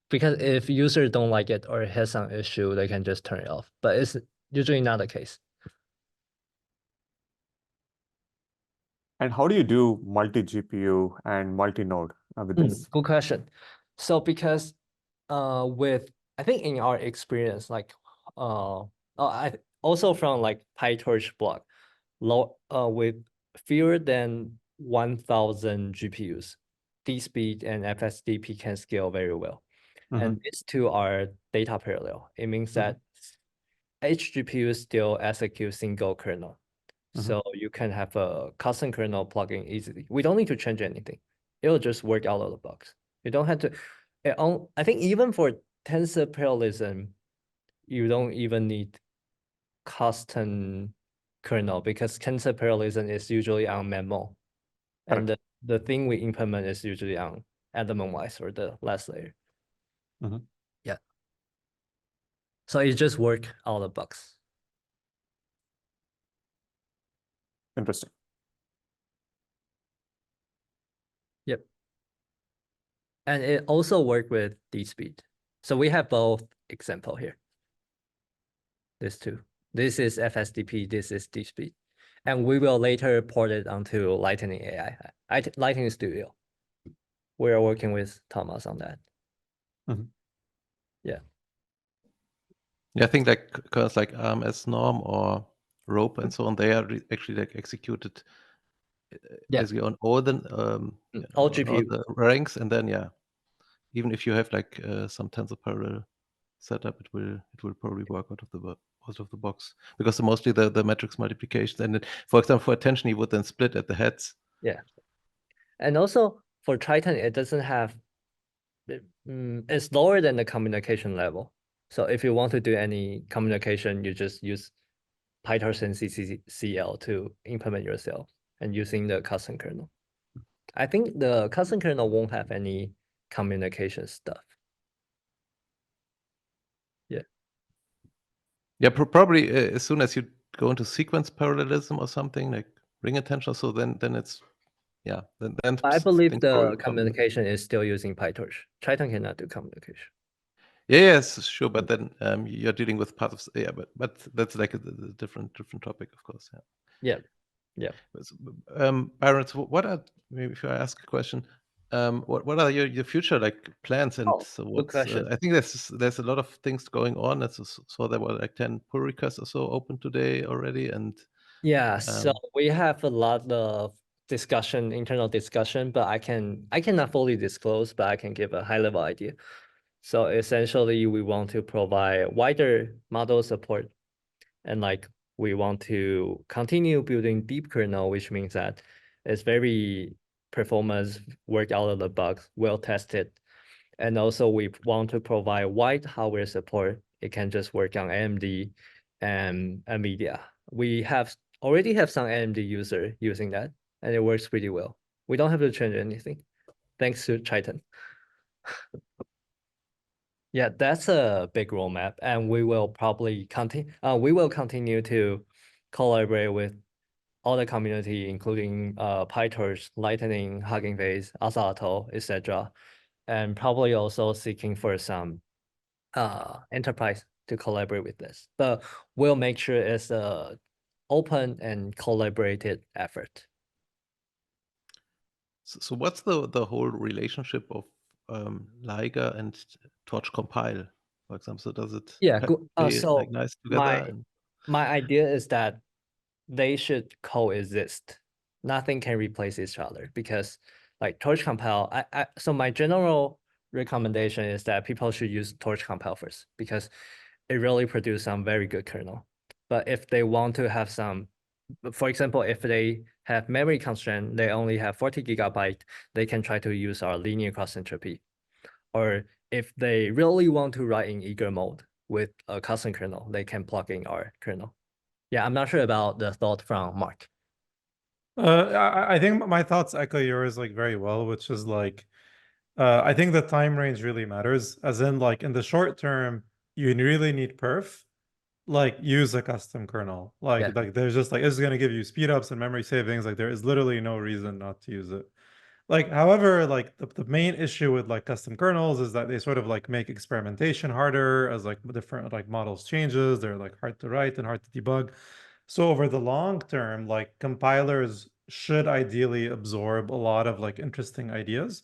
because if users don't like it or has some issue, they can just turn it off. But it's usually not the case. And how do you do multi-GPU and multi-node with this? Good question. So because I think in our experience, like I also from like PyTorch blog, with fewer than 1,000 GPUs, DSpeed and FSDP can scale very well. And these two are data parallel. It means that each GPU still execute single kernel. So you can have a custom kernel plugin easily. We don't need to change anything. It'll just work out of the box. You don't have to. I think even for tensor parallelism, you don't even need custom kernel, because tensor parallelism is usually on Memo. And the thing we implement is usually on element-wise or the last layer. Yeah. So it just work out of the box. Interesting. Yep. And it also work with DSpeed. So we have both example here. This two. This is FSDP, this is DSpeed. And we will later port it onto Lightning AI, Lightning Studio. We are working with Thomas on that. Yeah. Yeah, I think like kernels like RMS Norm or Rope and so on, they are actually like executed basically on all the all GPU. all the ranks, and then even if you have like some tensor parallel setup, it will probably work out of the box, because mostly the matrix multiplication, and for example for attention you would then split at the heads. Yeah. And also for Triton, it doesn't have it's lower than the communication level. So if you want to do any communication, you just use PyTorch and CCCL to implement yourself and using the custom kernel. I think the custom kernel won't have any communication stuff. Yeah. Yeah, probably as soon as you go into sequence parallelism or something like ring attention, so then it's then I believe the communication is still using PyTorch. Triton cannot do communication. Yes, sure, but then you're dealing with part of but that's like a different topic, of course. Yeah. Byron, so what are, maybe if I ask a question, what are your future like plans, and so what's I think there's a lot of things going on. So there were like 10 pull requests or so open today already, and so we have a lot of internal discussion, but I cannot fully disclose, but I can give a high level idea. So essentially we want to provide wider model support, and like we want to continue building deep kernel, which means that it's very performance, work out of the box, well tested. And also we want to provide wide hardware support. It can just work on AMD and NVIDIA. We already have some AMD user using that, and it works pretty well. We don't have to change anything, thanks to Triton. Yeah, that's a big roadmap, and we will probably continue to collaborate with all the community, including PyTorch, Lightning, Hugging Face, Asato, etc., and probably also seeking for some enterprise to collaborate with this. But we'll make sure it's a open and collaborated effort. So what's the whole relationship of Liger and Torch compile, for example? So does it play so like nice together? my idea is that they should coexist. Nothing can replace each other, because like Torch compile, so my general recommendation is that people should use Torch compile first, because it really produces some very good kernel. But if they want to have some, for example, if they have memory constraint, they only have 40 gigabyte, they can try to use our linear cross entropy. Or if they really want to write in eager mode with a custom kernel, they can plug in our kernel. Yeah, I'm not sure about the thought from Mark. I think my thoughts echo yours like very well, which is like, I think the time range really matters. As in, like in the short term, you really need perf. Like use a custom kernel. Like there's just like it's gonna give you speed ups and memory savings. Like there is literally no reason not to use it. Like, however, like the main issue with like custom kernels is that they sort of like make experimentation harder as like different like models changes. They're like hard to write and hard to debug. So over the long term, like compilers should ideally absorb a lot of like interesting ideas.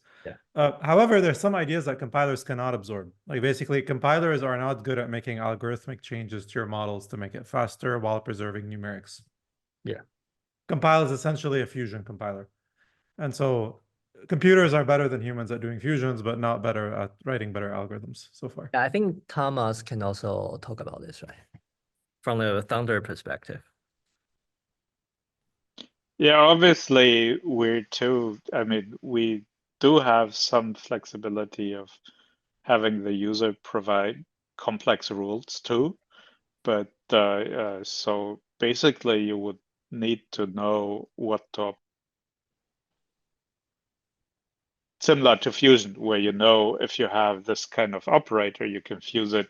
However, there's some ideas that compilers cannot absorb. Like basically, compilers are not good at making algorithmic changes to your models to make it faster while preserving numerics. Yeah. Compile is essentially a fusion compiler. And so computers are better than humans at doing fusions, but not better at writing better algorithms so far. Yeah, I think Thomas can also talk about this, right? From the Thunder perspective. Yeah, obviously we do have some flexibility of having the user provide complex rules too, but so basically you would need to know what to, similar to fusion, where you know if you have this kind of operator, you can fuse it.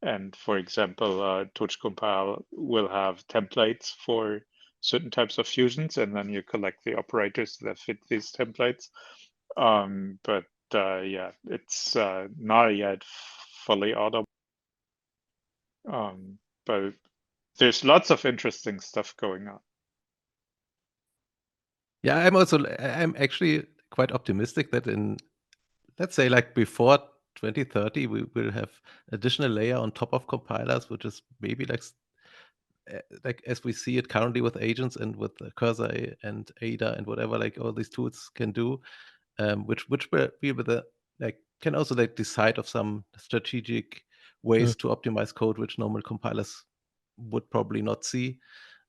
And for example, Torch compile will have templates for certain types of fusions, and then you collect the operators that fit these templates. But yeah, it's not yet fully auto. But there's lots of interesting stuff going on. Yeah, I'm actually quite optimistic that in, let's say, like before 2030, we will have additional layer on top of compilers, which is maybe like as we see it currently with agents and with Cursor and Ada and whatever, like all these tools can do, which will be with the like can also like decide of some strategic ways to optimize code, which normal compilers would probably not see.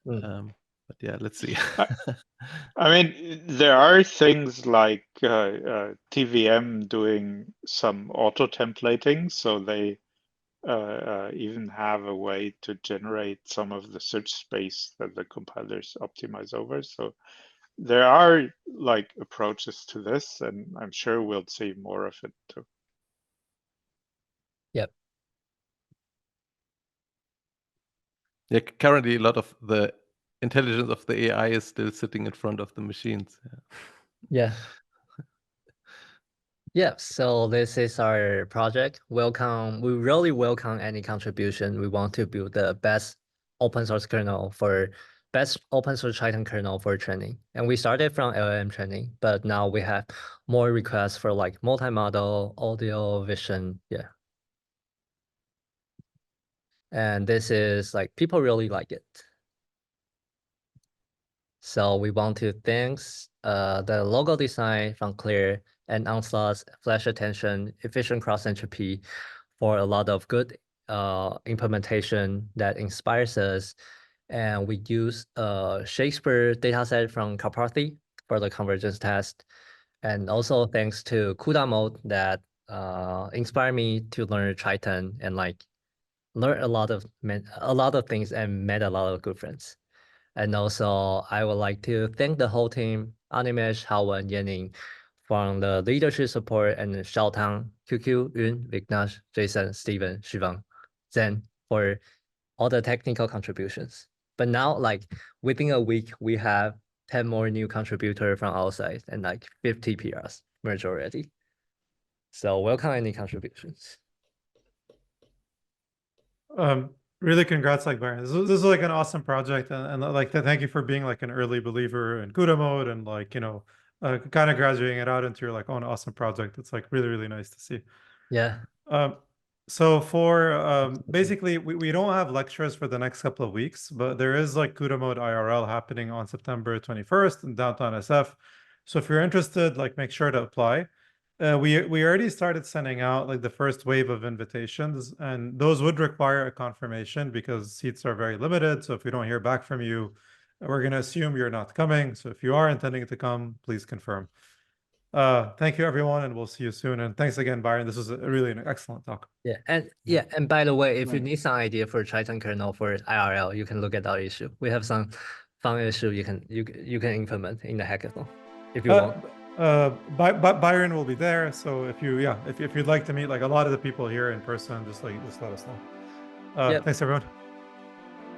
But yeah, let's see. I mean, there are things like TVM doing some auto templating, so they even have a way to generate some of the search space that the compilers optimize over. So there are like approaches to this, and I'm sure we'll see more of it too. Yep. Yeah, currently a lot of the intelligence of the AI is still sitting in front of the machines. Yeah. Yeah, so this is our project. We really welcome any contribution. We want to build the best open source kernel for best open source Triton kernel for training. And we started from LLM training, but now we have more requests for like multimodal, audio, vision. Yeah. And this is like, people really like it. So we want to thank the logo design from Clear and Onslaught's flash attention, efficient cross entropy for a lot of good implementation that inspires us. And we use Shakespeare dataset from Carpathy for the convergence test. And also thanks to CUDA mode that inspired me to learn Triton and like learn a lot of things and met a lot of good friends. And also, I would like to thank the whole team, Animesh, Haowen, Yanning, from the leadership support, and Xiaotang, QQ, Yun, Vignesh, Jason, Steven, Shivang, Zen for all the technical contributions. But now, like within a week, we have 10 more new contributors from outside and like 50 PRs merged already. So welcome any contributions. Really congrats, like Byron. This is like an awesome project, and like thank you for being like an early believer in CUDA mode, and like, you know, kind of graduating it out into your like own awesome project. It's like really nice to see. Yeah. So for basically we don't have lectures for the next couple of weeks, but there is like CUDA mode IRL happening on September 21st in downtown SF. So if you're interested, like make sure to apply. We already started sending out like the first wave of invitations, and those would require a confirmation because seats are very limited. So if we don't hear back from you, we're going to assume you're not coming. So if you are intending to come, please confirm. Thank you, everyone, and we'll see you soon. And thanks again, Byron. This was really an excellent talk. Yeah, and by the way, if you need some idea for Triton kernel for IRL, you can look at our issue. We have some fun issue you can implement in the hackathon if you want. Byron will be there, so if you'd like to meet like a lot of the people here in person, just let us know. Thanks, everyone.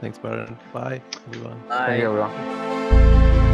Thanks, Byron. Bye, everyone. Bye. Thank you, everyone.